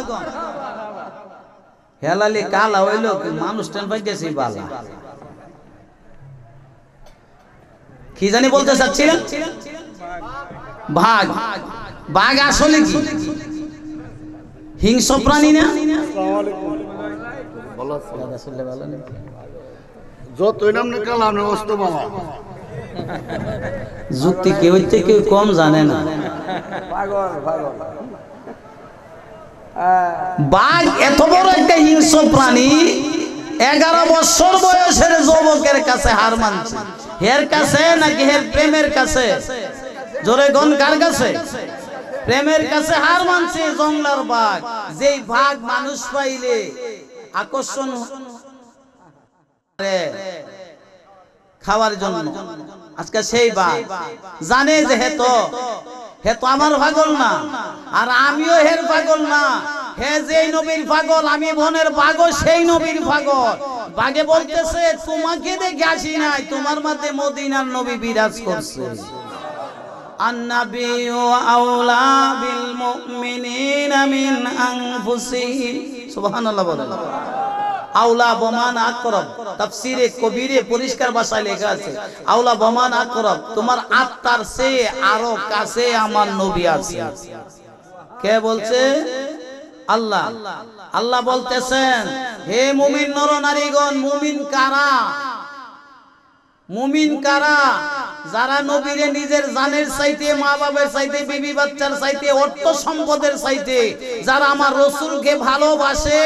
হেলালি কালা হইল মানুষ টেন পাইতেছি বালা। কি জানি বলতে চাচ্ছিলেন? বাঘ, বাঘ আসলে কি হিংস্র প্রাণী না? যতই নাম না কালাম না অস্ত মামা যুক্তি কেউ থেকে কম জানে না। বাঘ এত বড় একটা হিংস্র প্রাণী, 11 বছর বয়সের যুবকের কাছে হার মানছে। হের কাছে নাকি হের প্রেমের কাছে? জোরে গন, কার কাছে? প্রেমের কাছে হার মানছে জঙ্গলার বাঘ। যেই বাঘ মানুষ পাইলে আকর্ষণ খাওয়ার জন্য, আজকে সেই বাঘ জানে যে হে তো আমার পাগল না, আর আমিও হের পাগল না। হে যেই নবীর পাগল, আমি বনের পাগল, সেই নবীর পাগল। বাঘে বলতেছে, তোমাকে দেখে আসি নাই, তোমার মধ্যে মদিনার নবী বিরাজ করছে। আন-নাবিয়্যু আওলা বিল মুমিনিনা মিন আনফুসিহিম, সুবহানাল্লাহ বলেন। আওলা বমান আকরাব, তাফসীরে কবিরে পরিষ্কার ভাষায় লেখা আছে, আওলা বমান আকরাব, তোমার আত্মার চেয়ে আরো কাছে আমার নবী আছে। কে বলছে? আল্লাহ। আল্লাহ বলতেছেন, হে মুমিন নর নারীগণ, মুমিন কারা? মুমিন কারা? যারা নবীরে নিজের জানের চাইতে, মা বাবার চাইতে, বিবি বাচ্চার চাইতে, অর্থ সম্পদের চাইতে যারা আমার রাসূলকে ভালোবাসে,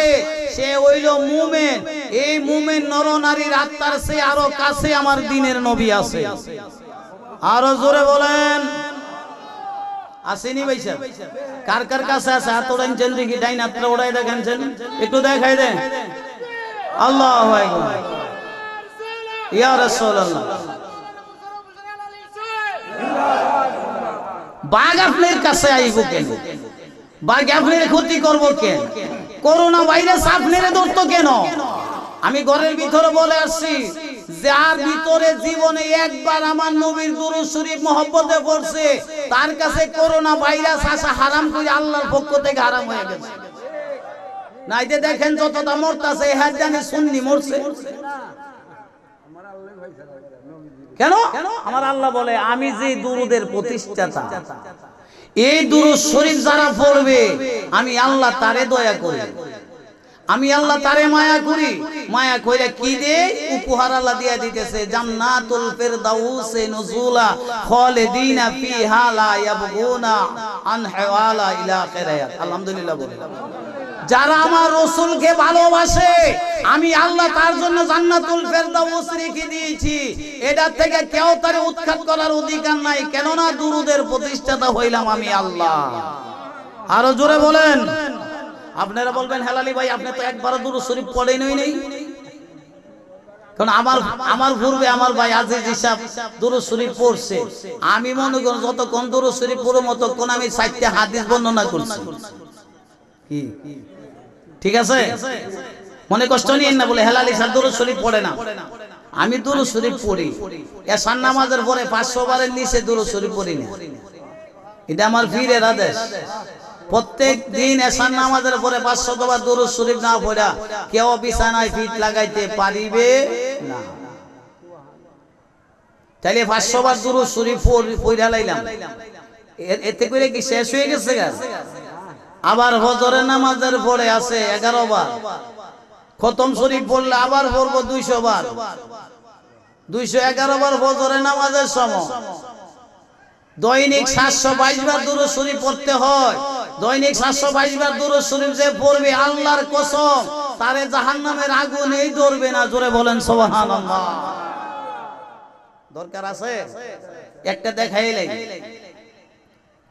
সে হইল মুমিন। এই মুমিন নর নারীর আত্মার চেয়ে আরো কাছে আমার দ্বীনের নবী আছে। আরো জোরে বলেন, আসেনি ভাইসা? কার কার কাছে আছে? হাত ওড়াইছেন দেখি, ডাইন হাতটা ওড়াই দেখাচ্ছেন, একটু দেখাই দেন। আল্লাহু আকবার, ইয়া রাসূলুল্লাহ। বাঘ আপনার কাছে আইব কেন? বাঘ আপনার ক্ষতি করবো কেন? করোনা ভাইরাস আপনার ধরতো কেন? আমি ঘরের ভিতরে বলে আসছি, যার ভিতরে জীবনে একবার আমার নবীর দুরূদ শরীফ মহব্বতে পড়ছে, তার কাছে করোনা ভাইরাস আসা হারাম করে আল্লাহর পক্ষ থেকে হারাম হয়ে গেছে। নাইতে দেখেন যতটা মরতাছে, এ হাত জানি সুন্নি মরছে কেন? আমার আল্লাহ বলে, আমি যে দুরূদের প্রতিষ্ঠাতা, এই দুরূদ শরীফ যারা পড়বে, আমি আল্লাহ তারে দয়া করি, আমি আল্লাহ তারে মায়া করি। মায়া কইরা কি দে? উপহার আল্লাহ দিয়া দিতেছে, জান্নাতুল ফিরদাউসে নুজুলা খালিদিনা ফিহা লা ইয়াবগুনা আনহাওয়ালা ইলা আখিরাত। আলহামদুলিল্লাহ বলে। যারা আমার রাসূলকে ভালোবাসে, আমি আল্লাহ তার জন্য জান্নাতুল ফিরদাউস রেখে দিয়েছি। এটা থেকে কেউ তারে উৎখাত করার অধিকার নাই, কেননা দুরূদের প্রতিষ্ঠাতা হইলাম আমি আল্লাহ। আরো জোরে বলেন। আপনারা বলবেন, হেলালি ভাই আপনি তো একবারও দুরূদ শরীফ পড়েনই নেই। কারণ আমার পূর্বে আমার ভাই আজিজ হিসাব দুরূদ শরীফ পড়ছে। আমি মনে করি যতক্ষণ দুরূদ শরীফ পড়ো মতক্ষণ আমি 4টা হাদিস বর্ণনা করছি। কি ঠিক আছে? মনে কষ্ট নিয়েন না, বলে হেলালি স্যার দুরূদ শরীফ পড়ে না। আমি দুরূদ শরীফ পড়ি, এশার নামাজের পরে 500 বারের নিচে দুরূদ শরীফ পড়ি না। এটা আমার পীরের আদেশ। প্রত্যেক দিন এশার নামাজের পরে 500 বার দুরূদ শরীফ না পড়া কেউ বিছানায় ফিট লাগাইতে পারিবে না। তাইলে 500 বার দুরূদ শরীফ পড়া লাইলাম, এতে করে কি শেষ হয়ে গেছে? আবার ফজরের নামাজের পরে আছে 11 বার, খতম শরীফ পড়লে আবার পড়বো 200 বার, 211 বার ফজরের নামাজের সময়। দৈনিক 722 বার দুরূদ শরীফ পড়তে হয়। দৈনিক 722 বার দুরূদ শরীফ যে পড়বে আল্লাহর কসম তারে জাহান্নামের আগুনেই ধরবে না। জোরে বলেন সুবহানাল্লাহ। দরকার আছে একটা দেখাইলে।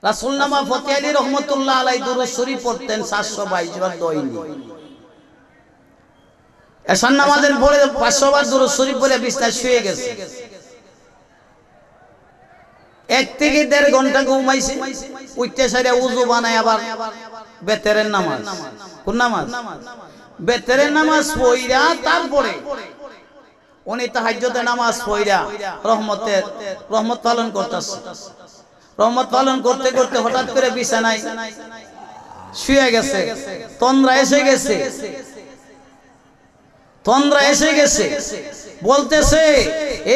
রাসূল নামা ফতে আলী রহমাতুল্লাহ আলাইহি দুরূদ শরীফ পড়তেন 722 বার দৈনিক। এশার নামাজের পরে 500 বার দুরূদ শরীফ পড়ে বিছানায় শুয়ে গেছে। 1 থেকে 1.5 ঘন্টা ঘুমাইছে, উঠতে সাইরে ওযু বানায় আবার বেতেরের নামাজ। কোন নামাজ? বেতেরের নামাজ পড়া তারপরে উনি তাহাজ্জুদের নামাজ পড়া রহমত পালন করতেছে। রহমত পালন করতে করতে হঠাৎ করে বিছানায় শুয়ে গেছে, তন্দ্রা এসে গেছে। তন্দ্রা এসে গেছে, বলতেছে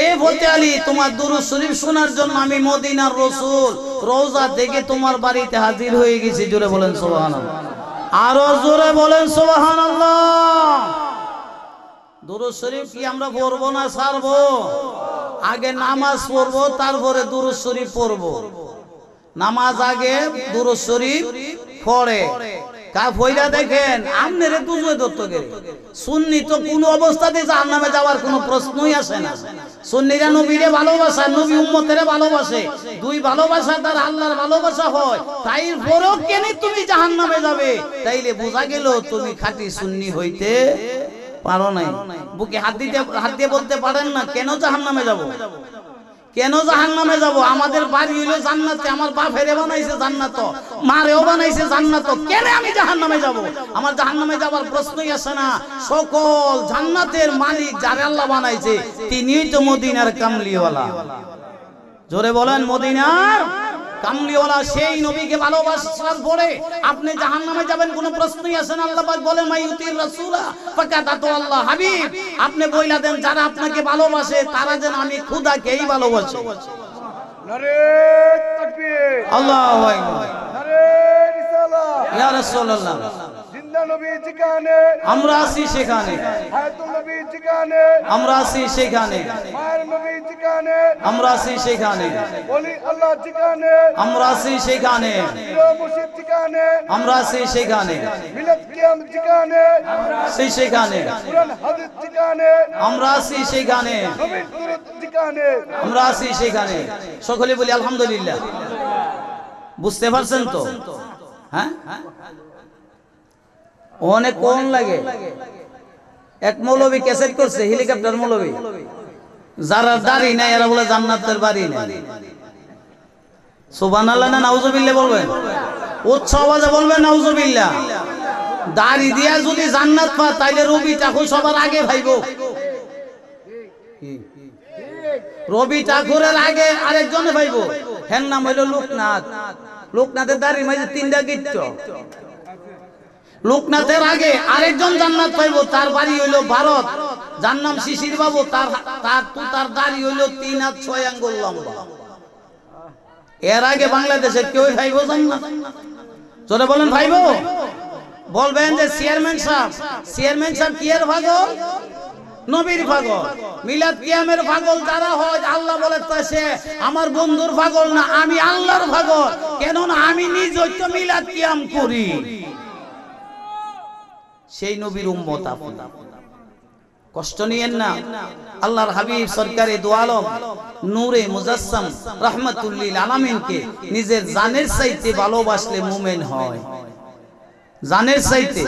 এ ফতে আলী তোমার দুরূদ শরীফ শোনার জন্য আমি মদিনার রাসূল রওজা থেকে তোমার বাড়িতে হাজির হয়ে গেছি। জোরে বলেন সুবহানাল্লাহ। আরো জোরে বলেন সুবহানাল্লাহ। দুরূদ শরীফ কি আমরা পড়বো না ছাড়বো? আগে নামাজ পড়বো, তারপরে দুরূদ শরীফ পড়বো। নামাজ আগে, দুরূদ শরীফ পড়ে। কা ফইরা দেখেন আমনেরে দুজে দত্তকে সুন্নি তো কোন অবস্থাতে জাহান্নামে যাওয়ার কোনো প্রশ্নই আসে না। সুন্নিরা নবীরে ভালোবাসে, নবী উম্মতেরে ভালোবাসে, দুই ভালোবাসা তার আল্লাহর ভালোবাসা হয়। তাই পরেও কেন তুমি জাহান্নামে যাবে? তাইলে বোঝা গেল তুমি খাঁটি সুন্নি হইতে পারো নাই। বুকে হাত দিয়ে বলতে পারেন না কেন জাহান্নামে যাব? কেন জাহান্নামে যাব? আমাদের বাড়ি হইল জান্নাতে, আমার বাপেরে বানাইছে জান্নাত, মারেও বানাইছে জান্নাত, কেন আমি জাহান্নামে যাব? আমার জাহান্নামে যাবার প্রশ্নই আসে না। সকল জান্নাতের মালিক যারে আল্লাহ বানাইছে তিনিই তো মদিনার কামলিওয়ালা। জোরে বলেন মদিনার কামলিওয়ালা। সেই নবীকে ভালোবাসার পরে আপনি জাহান্নামে যাবেন কোনো প্রশ্নই আসে না। আল্লাহ পাক বলেন মাইয়ুতির রাসূলা ফাকাদ আতাল্লাহ হাবিব। আপনি বইলা দেন যারা আপনাকে ভালোবাসে তারা যেন আমি খোদাকেই ভালোবাসে। নারে তাকবীর, আল্লাহু আকবার, নারে রিসালাত। ইয়া রাসূলুল্লাহ জিন্দা নবী যেখানে আমরা আছি সেখানে, হায়াতুল নবী যেখানে আমরা আছি সেখানে, মায়ের নবী যেখানে আমরা আছি সেখানে, ওলি আল্লাহ যেখানে আমরা আছি সেখানে, পীর মুর্শিদ যেখানে আমরা আছি সেখানে, মিলাদ কিয়াম যেখানে সেই সেখানে, কুরআন হাদিস যেখানে আমরা আছি সেখানে, নবীর দুরূদ যেখানে আমরা আছি সেখানে। সকলে বলি আলহামদুলিল্লাহ। বুঝতে পারছেন তো? হ্যাঁ, অনেক কোন লাগে। এক মৌলবী ক্যাসেট করছে, হেলিকপ্টার মৌলবী, যারা দাড়ি নাই এরা বলে জান্নাতের বাড়ি নাই। সুবহানাল্লাহ না নাউজুবিল্লাহ বলবেন? উচ্চ আওয়াজে বলবেন নাউজুবিল্লাহ। দাড়ি দিয়া যদি জান্নাত পায় তাইলে রবি ঠাকুর সবার আগে ভাইবো। রবি ঠাকুরের আগে আরেকজনে ভাইবো, হের নাম হইল লোকনাথ। লোকনাথের দাড়ির মাঝে 3টা গিট্ট। লোকনাথের আগে আরেকজন জান্নাত পাইবো, তার বাড়ি হইল ভারত, যার নাম শিশির বাবু। তার দাড়ি হইল 3 হাত 6 আঙ্গুল লম্বা। এর আগে বাংলাদেশে কেউ ভাইবো জান্নাত? জোরে বলেন ভাইবো। বলবেন যে চেয়ারম্যান সাহেব কি এর পাগল? নবীর পাগল। মিলাদ কিয়ামের পাগল যারা হয় আল্লাহ বলে তো সে আমার বন্ধুর পাগল না, আমি আল্লাহর পাগল। কেননা আমি নিজেই তো মিলাদ কিয়াম করি। সেই নবীর উম্মত আপনি, কষ্ট নিয়েন না। আল্লাহর হাবিব সরকারে দু আলম নূরে মুজাসসাম রাহমাতুল লিল আলামিনকে নিজের জানের চাইতে ভালোবাসলে মুমিন হয়। জানের চাইতে,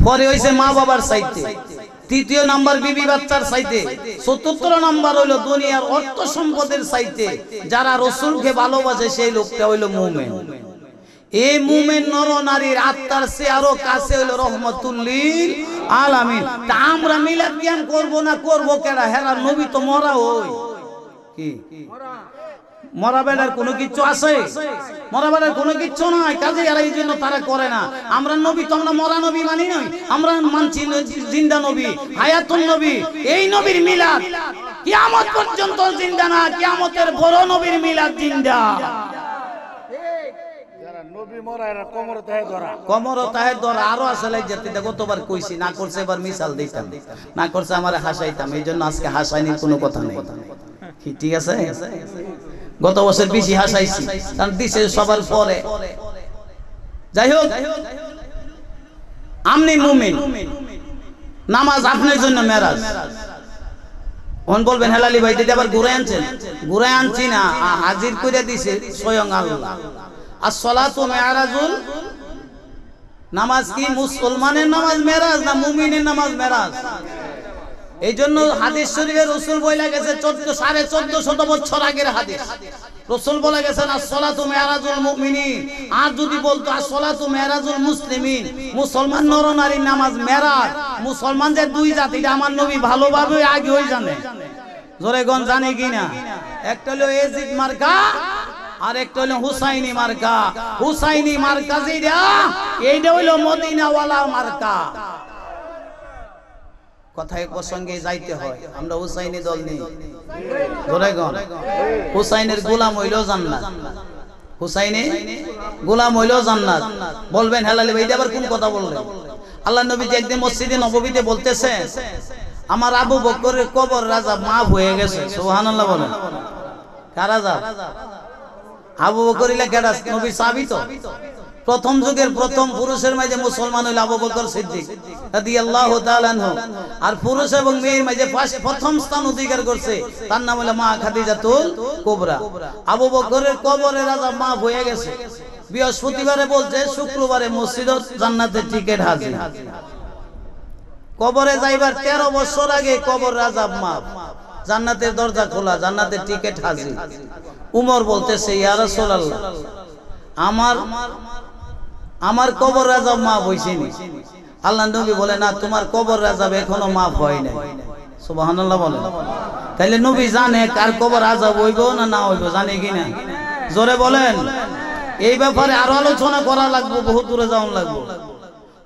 পরে হইছে মা বাবার চাইতে, তৃতীয় নাম্বার বিবি বাচ্চার চাইতে, চতুর্থ নাম্বার হইল দুনিয়ার অর্থ সম্পদের চাইতে। যারা রাসূলকে ভালোবাসে সেই লোকটা হইল মুমিন। এই মুমিন নর নারীর আত্মার চেয়ে আরো কাছে হইল রহমাতুল লিল আলামিন। তা আমরা মিলাদ কিয়াম করব না করব কেডা? হেরা নবী তো মরা হই কি মরা বেলার কোনো কিচ্ছু আছে? মরা বেলার কোনো কিচ্ছু নাই, কাজে আর এই জন্য তারা করে না। আমরা নবী তো আমরা মরা নবী মানি নই, আমরা মানছি জিন্দা নবী, হায়াতুন নবী। এই নবীর মিলাদ কিয়ামত পর্যন্ত জিন্দা না, কিয়ামতের বড় নবীর মিলাদ জিন্দা। যারা নবী মরা এরা কোমর তাহে ধরা, কমর তাহে ধরা আরো আসলে যেতে কতবার কইছি, না করছে এবার মিসাল দিতাম, না করছে আমার হাসাইতাম, এই জন্য আজকে হাসাইনির কোনো কথা নেই। কি ঠিক আছে? গত বছর বেশি হাসাইছি কারণ দিছে সবার পরে। যাই হোক, আমনি মুমিন, নামাজ আপনার জন্য মেরাজ। কোন বলবেন হেলালি ভাই দিদি আবার ঘুরে আনছেন? ঘুরে আনছি না, হাজির করে দিছে স্বয়ং আল্লাহ। আর সলাতু মেরাজুল, নামাজ কি মুসলমানের নামাজ মেরাজ না মুমিনের নামাজ মেরাজ? এই জন্য হাদিস শরীফে রাসূল বলে গেছে 1450 বছর আগের হাদিস। রাসূল বলে গেছেন as-সালাতু মি'রাজুল মুমিনিন। আর যদি বলতো as-সালাতু মি'রাজুল মুসলিমিন, মুসলমান নরনারীর নামাজ মেরাজ। মুসলমান যে দুই জাতি, এটা আমার নবী ভালোভাবে আগে হই জানে। জোরে গন জানে কিনা? একটা হলো ইয়াজিদ মার্কা আর একটা হলো হুসাইনি মার্কা। হুসাইনি মার্কা যেটা, এইটা হলো মদিনাওয়ালা মার্কা। কথায় প্রসঙ্গে যাইতে হয়, আমরা হুসাইনি দল নেই। ধরে গন, হুসাইনের গোলাম হইলো জান্নাত, হুসাইনি গোলাম হইলো জান্নাত। বলবেন হেলালি ভাই আবার কোন কথা বললেন? আল্লাহ নবী যে একদিন মসজিদে নববীতে বলতেছে, আমার আবু বকরের কবর রাজা মাফ হয়ে গেছে। সুবহানাল্লাহ বলেন। কার আযাব? আবু বকর ইলা কেডা? নবী সাহাবী তো। প্রথম যুগের প্রথম পুরুষের মাঝে মুসলমান হইল আবু বকর সিদ্দিক রাদিয়াল্লাহু তাআলা আনহু। আর পুরুষ এবং মেয়ের মাঝে প্রথম স্থান অধিকার করছে, তার নাম হলো মা খাদিজাতুল কুবরা। আবু বকরের কবরে রাজা মাফ হয়ে গেছে। বৃহস্পতিবারে বলছে, শুক্রবারে মসজিদত জান্নাতের টিকিট হাজির। কবরে যাইবার 13 বছর আগে কবর রাজাব মাফ, জান্নাতের দরজা খোলা, জান্নাতের টিকিট হাজির। উমর বলতেছে, ইয়া রাসূলুল্লাহ, আমার কবর রাজাব মাফ হইছে নি? আল্লাহ নবী বলে, না, তোমার কবর রাজাব এখনো মাফ হয় নাই। সুবহানাল্লাহ বলেন। তাইলে নবী জানে কার কবর আযাব হইব না না হইব, জানে কিনা? জোরে বলেন। এই ব্যাপারে আরো আলোচনা করা লাগবে, বহুত দূরে যাওয়া লাগবে।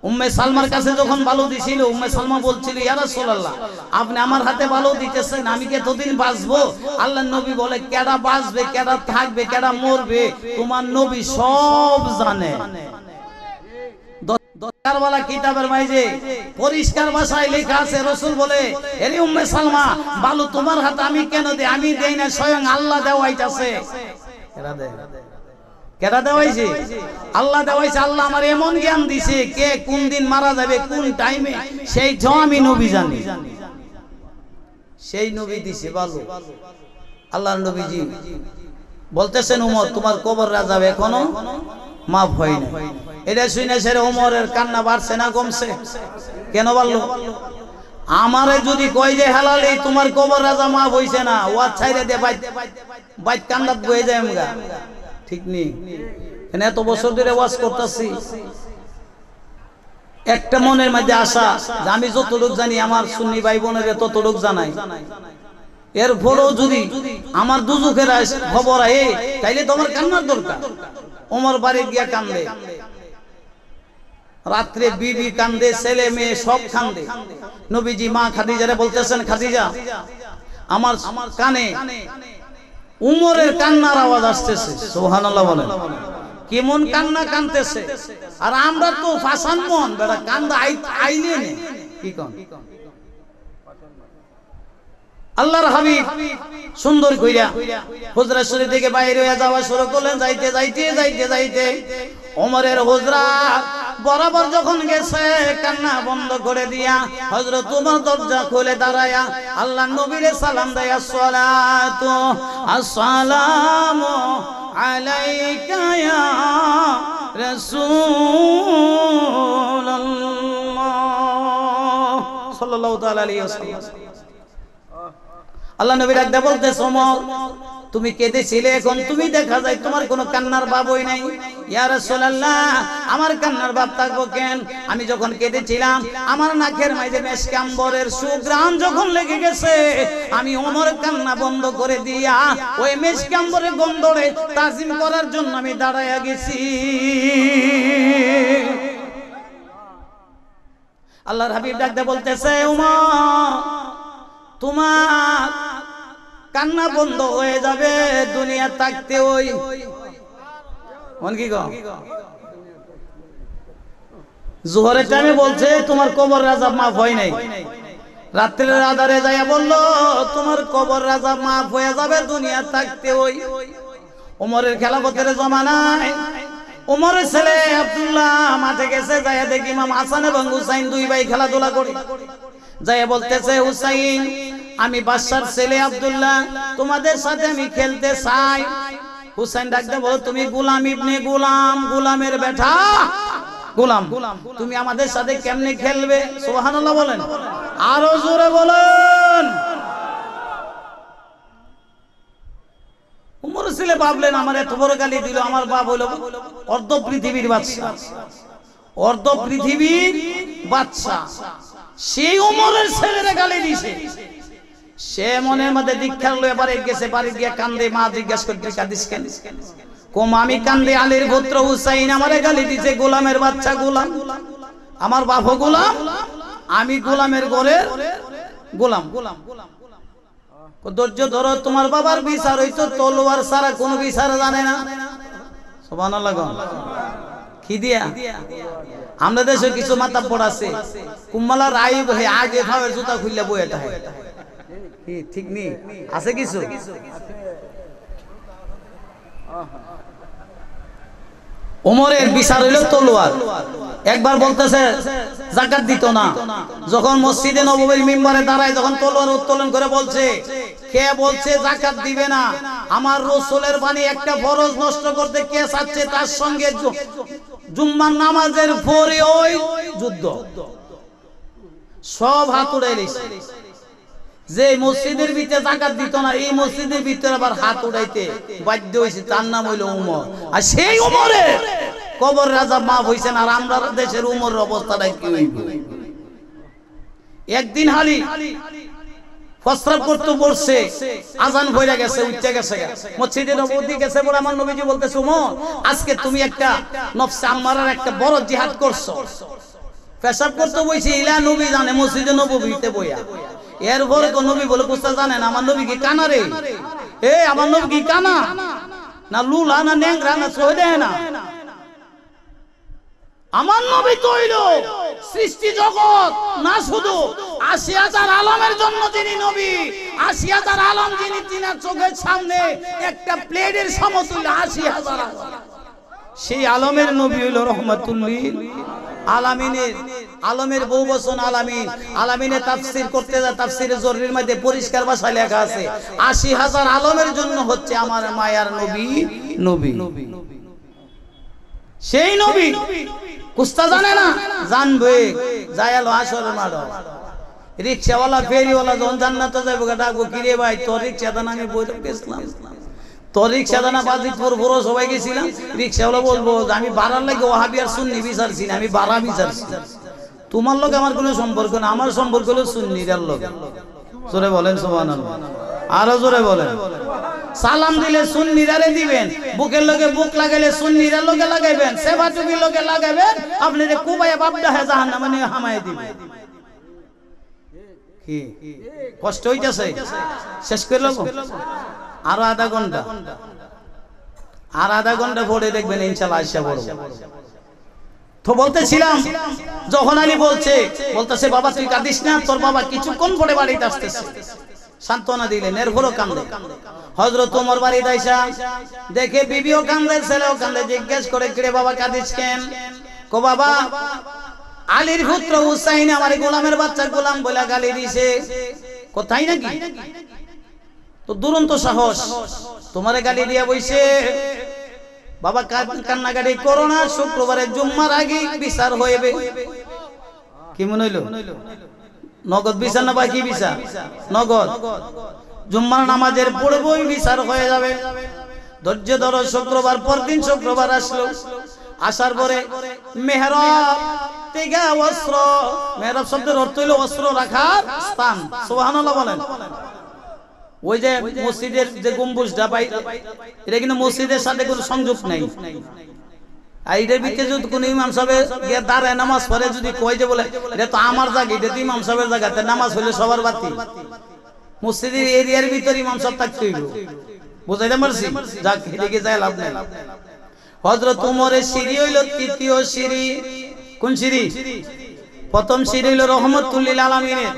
উম্মে সালমার কাছে যখন বালু দিছিল, উম্মে সালমা বলছিল, ইয়া রাসূলুল্লাহ, আপনি আমার হাতে বালু দিতেছেন, আমি কি এতদিন বাঁচবো? আল্লাহর নবী বলে, কেডা বাঁচবে, কেডা থাকবে, কেডা মরবে, তোমার নবী সব জানে। দরবারওয়ালা কিতাবের মাঝে পরিষ্কার ভাষায় লেখা আছে, রাসূল বলে, এরে উম্মে সালমা, বালু তোমার হাতে আমি কেন দেই? আমি দেই না, স্বয়ং আল্লাহ দেওয়াইতাছে। কেডা দেয়? কেডা দেওয়াইছে? আল্লাহ দেওয়াইছে। আল্লাহ আমার এমন জ্ঞান দিছে, কে কোন দিন মারা যাবে, কোন টাইমে, সেই আমি নবী জানি। সেই নবী দিছে বালু। আল্লাহর নবীজি বলতেছেন, উমর, তোমার কবর রাজাব এখনো মাফ হয় না। এটা শুনে সেরে উমরের কান্না বাড়ছে না কমছে? কেন বাড়লো? আমারে যদি কই যে হালালি তোমার কবর রাজা মাফ হইছে না, ওয়াজ ছাইরে দে, বাইত কান্দাত বয়ে যায় আমগা। ঠিক নেই? এত বছর ধরে ওয়াজ করতেছি, একটা মনের মধ্যে আশা যে আমি যতটুক জানি আমার সুন্নি ভাই বোনের ততটুক জানাই। এরপরও যদি আমার দুজুকের খবর আয়, তাইলে তোমার কান্নার দরকার। ওমর বাড়ি গিয়া কান্দে, রাত্রে বিবি কান্দে, ছেলে মেয়ে সব কান্দে। নবীজি মা খাদিজারে বলতেছেন, খাদিজা, আমার কানে উমরের কান্নার আওয়াজ আসতেছে। সুবহানাল্লাহ বলেন। কেমন কান্না কানতেছে, আর আমরা তো ফাসান মন, বেটা কান্দা আইলে নে। কি কোন? আল্লাহর হাবিব সুন্দর কইরা হুজরা শরীফ থেকে বাইরে হয়ে যাওয়া শুরু করলেন। যাইতে যাইতে যাইতে যাইতে ওমরের হুজরা বরাবর যখন গেছে, কান্না বন্ধ করে দিয়া হযরত ওমর দরজা খুলে দাঁড়ায়া আল্লাহর নবীরে সালাম দেয়, আসসালাতু আসসালামু আলাইকা ইয়া রাসূলুল্লাহ সাল্লাল্লাহু তাআলা আলাইহি ওয়াসাল্লাম। আল্লাহ নবী ডাকতে বলতেছে ওমর তুমি কেঁদেছিলে, এখন তুমি দেখা যায় তোমার কোনো কান্নার ভাবই নাই। ইয়া রাসূলুল্লাহ আমার কান্নার ভাব থাকবো কেন? আমি যখন কেঁদেছিলাম আমার নাকের মাঝে মেশকে আম্বরের সুঘ্রাণ যখন লেগে গেছে, আমি ওমর কান্না বন্ধ করে দিয়া ওই মেশকে আম্বরের গন্ধরে তাজিম করার জন্য আমি দাঁড়ায়া গেছি। আল্লাহর হাবিব ডাকতে বলতেছে ওমর তোমার কান্না বন্ধ হয়ে যাবে দুনিয়া থাকতে। ওই মন কি গো জোহরের টাইমে বলছে তোমার কবর আযাব মাফ হয় নাই, রাত্রের আধারে যাইয়া বলল তোমার কবর আযাব মাফ হয়ে যাবে দুনিয়া থাকতে। ওই ওমরের খেলাফতের জমানায় ওমরের ছেলে আব্দুল্লাহ মাঠে গেছে, যাইয়া দেখি ইমাম হাসান এবং হুসাইন দুই ভাই খেলাধুলা করে। যাইয়া বলতেছে হুসাইন আমি বাদশার ছেলে আব্দুল্লাহ, তোমাদের সাথে আমি খেলতে চাই। হুসাইন ডাকতে বল তুমি গোলাম ইবনে গোলাম, গোলামের বেটা গোলাম, তুমি আমাদের সাথে কেমনে খেলবে? সুবহানাল্লাহ বলেন, আরো জোরে বলেন। উমর ছেলে ভাবলেন আমার এত বড় গালি দিল, আমার বাপ হলো অর্ধ পৃথিবীর বাদশা, অর্ধ পৃথিবীর বাদশা, সেই উমরের ছেলেরে গালি দিছে। সে মনের মধ্যে দীক্ষার লয়ে বাড়ি গেছে, বাড়ি গিয়ে কান্দে, মা জিজ্ঞাসা করতে কাঁদিস কেন? কম আমি কান্দে আলীর পুত্র হুসাইন আমারে গালি দিছে গোলামের বাচ্চা, গোলাম, আমার বাপ গোলাম, আমি গোলামের ঘরের গোলাম। ধৈর্য ধরো, তোমার বাবার বিচার হইতো তলোয়ার ছাড়া কোনো বিচার জানে না। সুবহানাল্লাহ। কি দিয়া আমরা দেশে কিছু মাথা পড়াছে কুম্মালা রাই আগে খাওয়ার জুতা খুললে বইয়ে থাকে, ঠিক নেই আছে কিছু। ওমরের বিচার হইল তলোয়ার। একবার বলতেছে যাকাত দিত না, যখন মসজিদে নববীর মিম্বরে দাঁড়ায় যখন তলোয়ার উত্তোলন করে বলছে কে বলছে যাকাত দিবে না? আমার রাসূলের বাণী একটা ফরজ নষ্ট করতে কে চাচ্ছে? তার সঙ্গে জুম্মার নামাজের পরে ওই যুদ্ধ, সব হাত উড়াইছে। যে মসজিদের ভিতরে যাকাত দিত না, এই মসজিদের ভিতরে আবার হাত উড়াইতে বাধ্য হয়েছে, তার নাম হইল উমর। আর সেই উমরে কবর আযাব মাফ হইছে না। আর আমরা দেশের উমরের অবস্থাটা কি হইব? একদিন হালি প্রস্রাব করতে বসছে, আজান হইয়া গেছে, উঠতে গেছে, মসজিদে নববী গেছে বলে আমার নবীজি বলতেছে উমর আজকে তুমি একটা নফসে আম্মারার একটা বড় জিহাদ করছো। পেশাব করতে বইছে ইলা নবী জানে মসজিদে নববীতে বইয়া। এরপরে তো নবী বলে বুঝতে জানেন আমার নবী কি কানা রে? আমার নবী কি কানা না লুলা না ন্যাংরা না সইদে না? আমার নবী তো হইল সৃষ্টি জগৎ না, শুধু ৮০,০০০ আলমের জন্য যিনি নবী, ৮০,০০০ আলম যিনি তিনার চোখের সামনে একটা প্লেটের সমতুল্য ৮০,০০০ সেই আলমের নবী হইল রহমাতুল লিল আলামিনের। আলমের বহু বচন আলামিন, আলামিনে তাফসীর করতে যা তাফসীরে জরুরির মধ্যে পরিষ্কার ভাষায় লেখা আছে ৮০,০০০ আলমের জন্য হচ্ছে আমার মায়ার নবী। নবী সেই নবী কুস্তা জানে না, জানবে যায়ালো আসরের মাঠ। রিক্সাওয়ালা ফেরিওয়ালা যখন জান্নাতে যাইব ডাকবো কিরে ভাই তোর রিক্সা দানা আমি বইতে গেছিলাম, তোর রিক্সা দানা বাজিতপুর পুরো সবাই গেছিলাম। রিক্সাওয়ালা বলবো আমি বাড়ার লাগে ওহাবি আর সুন্নি বিচারছি না, আমি বাড়া বিচারছি। তোমার লোক আমার কোনো সম্পর্ক না, আমার সম্পর্ক হলো সুন্নিরার লোক। জোরে বলেন সুবহানাল্লাহ, আরো জোরে বলেন। সালাম দিলে সুন্নিরারে দিবেন, বুকের লগে বুক লাগাইলে সুন্নিরার লগে লাগাইবেন, সেবা টুপির লগে লাগাইবেন, আপনি যে কুবাইয়া বাপদা হে জাহান্নামে নিয়ে হামায় দিবেন। কি কষ্ট হইতাছে? শেষ করে লব আরো আধা ঘন্টা, আর আধা ঘন্টা পরে দেখবেন ইনশাআল্লাহ আইসা পড়ব। তো বলতেছিলাম যখন আলী বলতেছে বাবা তুই কাঁদিস না, তোর বাবা কিছুক্ষণ পরে বাড়িতে আসতেছে। সান্ত্বনা দিলেন, এরপরও কান্দে। হযরত ওমর বাড়িতে আইসা দেখে বিবিও কান্দে, ছেলেও কান্দে। জিজ্ঞেস করে কিরে বাবা কাঁদিস কেন? কো বাবা আলীর পুত্র হুসাইন আমার গোলামের বাচ্চা গোলাম বলে গালি দিছে। কোথায় নাকি? তো দুরন্ত সাহস, তোমারে গালি দিয়া বইছে। বাবা কান্নাকাটি করো না, শুক্রবারে জুম্মার আগে বিচার হইবে। কি মনে হইল? নগদ বিচার না বাকি বিচার? নগদ। জুম্মার নামাজের পড়বই বিচার হয়ে যাবে। ধৈর্য ধরো, শুক্রবার পর দিন শুক্রবার আসলো, আসার পরে মেহরাব থেকে অস্ত্র, মেহরাব শব্দের অর্থ হলো অস্ত্র রাখার স্থান। সুবহানাল্লাহ বলেন। ওই যে মসজিদের যে গম্বুজটা পাই, এটা কিন্তু মসজিদের সাথে কোনো সংযোগ নাই। আর এটার ভিতরে যদি কোনো ইমাম সাহেব গিয়ে দাঁড়ায় নামাজ পড়ে, যদি কয় যে বলে এটা তো আমার জায়গা, এটা তো ইমাম সাহেবের জায়গাতে, নামাজ হলে সবার বাতি। মসজিদের এরিয়ার ভিতরে ইমাম সাহেব থাকতে হইব, বুঝাইতে পারছি? যাক, এদিকে যায় লাভ নেই। হযরত ওমরের সিঁড়ি হইল তৃতীয় সিঁড়ি। কোন সিঁড়ি? প্রথম সিঁড়ি হইল রহমতুল লিল আলামিনের,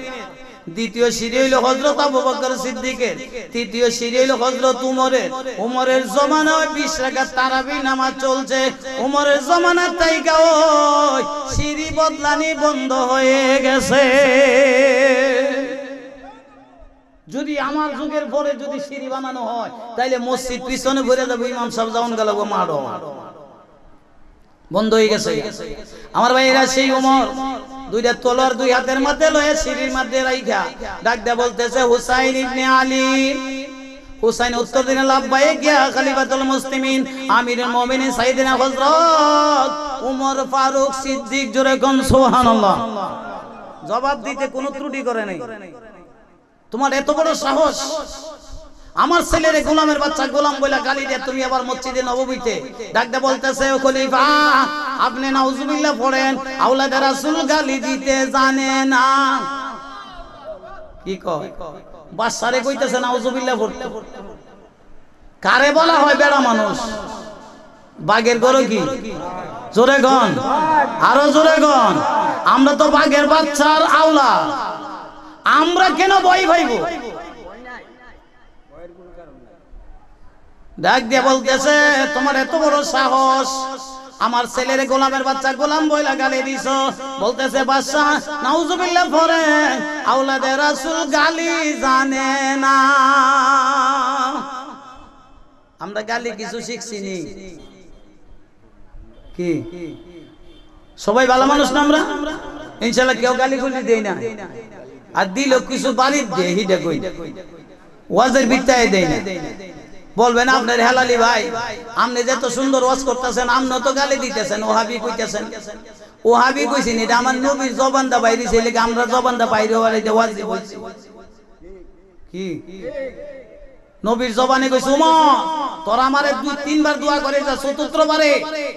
দ্বিতীয় সিঁড়ি হইল হযরত আবু বকর সিদ্দিকের, তৃতীয় সিঁড়ি হইল হযরত উমরের। উমরের জমানায় 20 রাকাত তারাবি নামাজ চলছে। উমরের জমানার তাইকা ওই সিঁড়ি বদলানি বন্ধ হয়ে গেছে। যদি আমার যুগের পরে যদি সিঁড়ি বানানো হয়, তাইলে মসজিদ পিছনে ভরে যাবে, ইমাম সাহেব যাওন গেল মারো, বন্ধ হয়ে গেছে। আমার ভাইরা সেই উমর দুইটা তলোয়ার দুই হাতের মধ্যে লয়ে সিঁড়ির মধ্যে রাইখা ডাক দেয়া বলতেছে, হুসাইন ইবনে আলী। হুসাইন উত্তর দিনে লাব্বাইক ইয়া খলিফাতুল মুসলিমিন, আমিরুল মুমিনিন, সাইয়েদনা হযরত উমর ফারুক সিদ্দিক। জোরে কোন সুবহানাল্লাহ। জবাব দিতে কোনো ত্রুটি করে নাই। তোমার এত বড় সাহস, আমার ছেলের গোলামের বাচ্চা গোলাম বইলা গালি দিয়ে তুমি আবার মসজিদে নববীতে ডাকতে বলতেছে, ও খলিফা আপনি নাউজুবিল্লাহ পড়েন, আওলাদে রাসূল গালি দিতে জানে না। কি কয়? বাদশারে কইতেছে নাউজুবিল্লাহ পড়তে। কারে বলা হয় বেড়া মানুষ? বাঘের গরু কি? জোরে গন, আরো জোরে গন। আমরা তো বাঘের বাচ্চার আওলা, আমরা কেন ভয় পাইব? ডাক দিয়ে বলতেছে, তোমার এত বড় সাহস, আমার ছেলের গোলামের বাচ্চা গোলাম বইলা গালি দিছ। বলতেছে, বাদশা নাউজুবিল্লাহ পড়ে, আওলাদে রাসূল গালি জানে না। আমরা গালি কিছু শিখছি নি? কি সবাই ভালো মানুষ না আমরা? ইনশাআল্লাহ কেউ গালি গুলি দেই না, আর দিল কিছু বাড়ির দে হিডে কই ওয়াজের বিটায় দেই না। বলবেন আপনার হেলালি ভাই, আপনি যে এত সুন্দর ওয়াজ করতেছেন, আপনি তো গালি দিতেছেন, ওহাবি কইতেছেন। ওহাবি কইছেন, এটা আমার নবীর জবানটা বাইরে ছিল, আমরা জবানটা বাইরে হওয়ার এই ওয়াজ বলছি। কি নবীর জবানে কইছে, উমর তোর আমারে 2-3 বার দোয়া করে, যা চতুর্থ বারে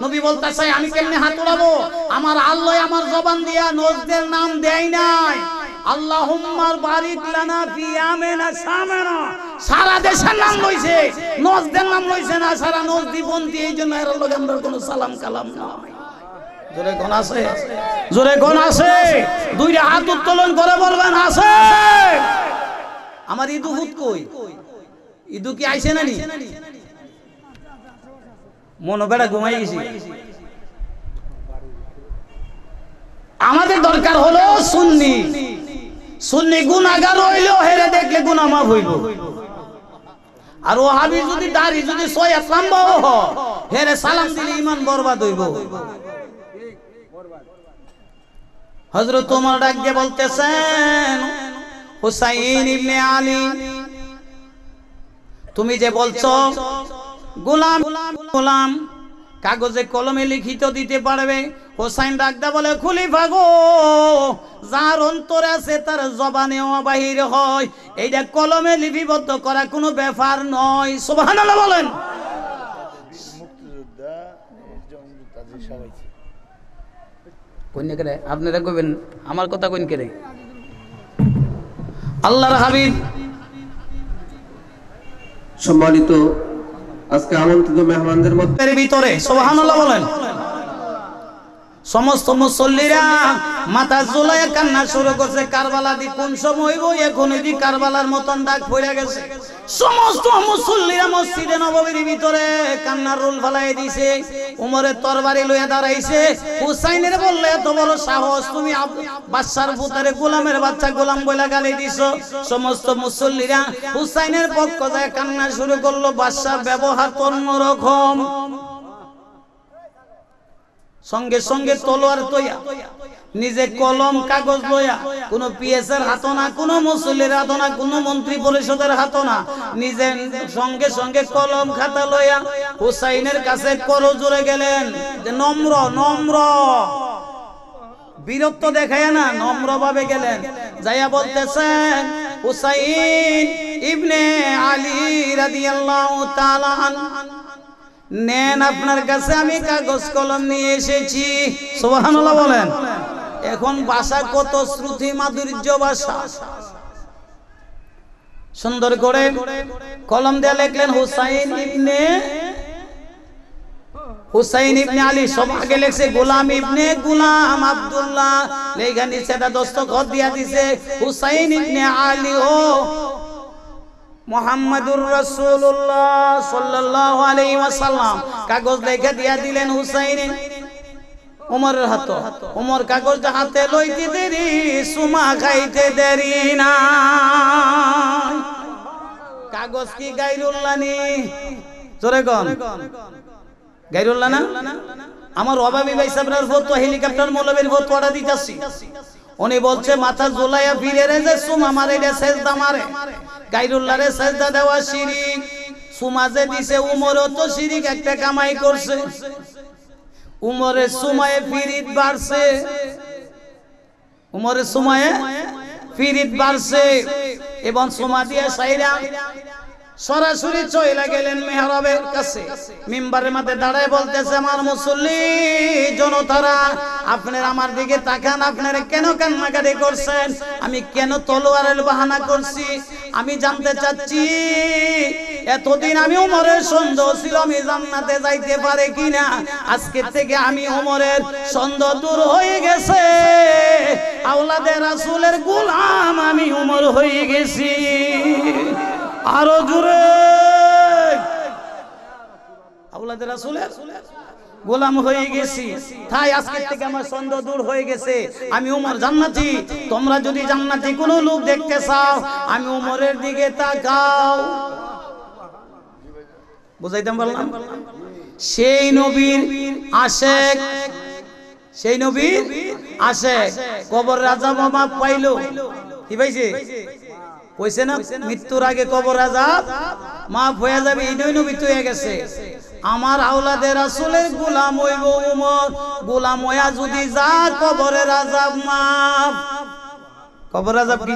নবী বলতাছে আমি কেমনে হাত উড়াবো? আমার আল্লাহ আমার জবান দিয়া নজদের নাম দেয় নাই। আল্লাহুম্মা বারিক লানা ফি আমিনা সামানা, সারা দেশের নাম লইছে, নজদের নাম লইছে না। সারা নজদি বন্দি, এই জন্য এর লগে আমরা কোনো সালাম কালাম নাই। জোরে কোন আছে? জোরে কোন আছে? দুইটা হাত উত্তোলন করে বলবেন আছে। আমার ইদু হুত কই? ইদু কি আইছে নানি? মনো বেড়া ঘুমাই গেছি। আমাদের দরকার হলো সুন্নি। সুন্নি গুনাহগার হইলো হেরে দেখলে গুনাহ মাফ হইব। আর ওহাবি যদি দাড়ি যদি 6 লম্বা হয়, হেরে সালাম দিলে ঈমান বরবাদ হইব। হযরত ওমর ডাক দিয়ে বলতেছেন, হুসাইন ইবনে আলী, তুমি যে বলছো গোলাম গোলাম কাগজে কলমে লিখিত দিতে পারবে। হোসাইন ডাকদা বলে, খলিফা গো, যার অন্তরে আছে তার জবানেও বাহির হয়, এইটা কলমে লিপিবদ্ধ করা কোনো ব্যাপার নয়। সুবহানাল্লাহ বলেন। মুক্তিযোদ্ধা তাদের সবাই কোন করে আপনারা কইবেন, আমার কথা কোন করে? আল্লাহর হাবিব সম্মানিত আজকে আমন্ত্রিত মেহমানদের মধ্যে ভিতরে সুবহানাল্লাহ বলেন, সমস্ত মুসল্লিরা মাথা ঝুলাইয়া কান্না শুরু করছে। কারবালা দি কোন সময় হইব? এখন দি কারবালার মতন ডাক পড়ে গেছে। সমস্ত মুসল্লিরা মসজিদে নববীর ভিতরে কান্নার রোল ফালাই দিছে। উমরের তরবারি লইয়া দাঁড়াইছে। হুসাইনের বললে, এত বড় সাহস, তুমি বাদশার পুত্রে গোলামের বাচ্চা গোলাম বইলা গালি দিছো। সমস্ত মুসল্লিরা হুসাইনের পক্ষ যায় কান্না শুরু করলো। বাদশার ব্যবহার তো অন্যরকম। সঙ্গে সঙ্গে তলোয়ার তৈয়া নিজে কলম কাগজ লইয়া, কোন পিএসের হাত না, কোন মুসল্লির হাত না, কোন মন্ত্রী পরিষদের হাত না, নিজে সঙ্গে সঙ্গে কলম খাতা লইয়া হুসাইনের কাছে করজোড়ে গেলেন। যে নম্র নম্র বীরত্ব দেখায় না, নম্র ভাবে গেলেন। যাইয়া বলতেছেন, হুসাইন ইবনে আলী রাদিয়াল্লাহু তাআলা নেন, আপনার কাছে আমি কাগজ কলম নিয়ে এসেছি। সুবহানাল্লাহ বলেন। এখন ভাষা কত শ্রুতি মাধুর্য ভাষা, সুন্দর করে কলম দিয়ে লিখলেন হুসাইন ইবনে আলী। সব আগে লেখছে গোলাম ইবনে গোলাম আব্দুল্লাহ, লেখা নিচে দস্তখত দিয়া দিছে হুসাইন ইবনে আলী ও মুহাম্মাদুর রাসূলুল্লাহ সাল্লাল্লাহু আলাইহি ওয়াসাল্লাম। কাগজ লেখা দিয়া দিলেন হুসাইন ওমরের হাতে। ওমর কাগজ হাতে লইতে দেরি, সুমা খাইতে দেরি না। কাগজ কি গায়রুল্লাহ নি? জোরে কোন গায়রুল্লাহ না? আমার অভাবী ভাই সাহেবের ফতোয়া, হেলিকপ্টার মৌলবীর ফতোয়াটা দিতাছি। উনি বলছে মাথা ঝুলাইয়া ফিরে রে যে সুমা মারে, এটা সেজদা মারে। গায়রুল্লাহরে সেজদা দেওয়া শিরক। সুমা যে দিছে উমরও তো শিরক একটা কামাই করছে। উমরের সুমায়ে ফিরিত বাড়ছে, উমরের সুমায়ে ফিরিত বাড়ছে। এবং সুমা দিয়ে সাইরা সরাসরি চলে গেলেন মেহরাবের কাছে। মিম্বারের মাঝে দাঁড়ায় বলতেছে, আমার মুসল্লি জনতারা, আপনারা আমার দিকে তাকান, আপনারা কেন কান্নাকাটি করছেন? আমি কেন তলোয়ারের বাহানা করছি? আমি জানতে চাচ্ছি, এতদিন আমি ওমরের সন্দেহ ছিল আমি জান্নাতে যাইতে পারে কিনা। আজকে থেকে আমি ওমরের সন্দেহ দূর হয়ে গেছে। আওলাদে রাসূলের গোলাম আমি ওমর হয়ে গেছি। আরো জোরে, আওলাদে রাসূলের গোলাম হয়ে গেছি। তাই আজকে থেকে আমার সন্দেহ দূর হয়ে গেছে। আমি ওমর জান্নাতি। তোমরা যদি জান্নাতি কোনো লোক দেখতে চাও, আমি ওমরের দিকে তাকাও। বুঝাইতাম বললাম? সেই নবীর আশেক, সেই নবীর আশেক কবর রাজা মাপ পাইলো। কি পাইছে? কইছে না মৃত্যুর আগে কবর আযাব মাফ হয়ে যাবে। এই নবী তো হয়ে গেছে। আমার আওলাদে রাসূলের গোলাম হইব ওমর। গোলাম হইয়া যদি যা কবরের আযাব মাফ। কবর আযাব কি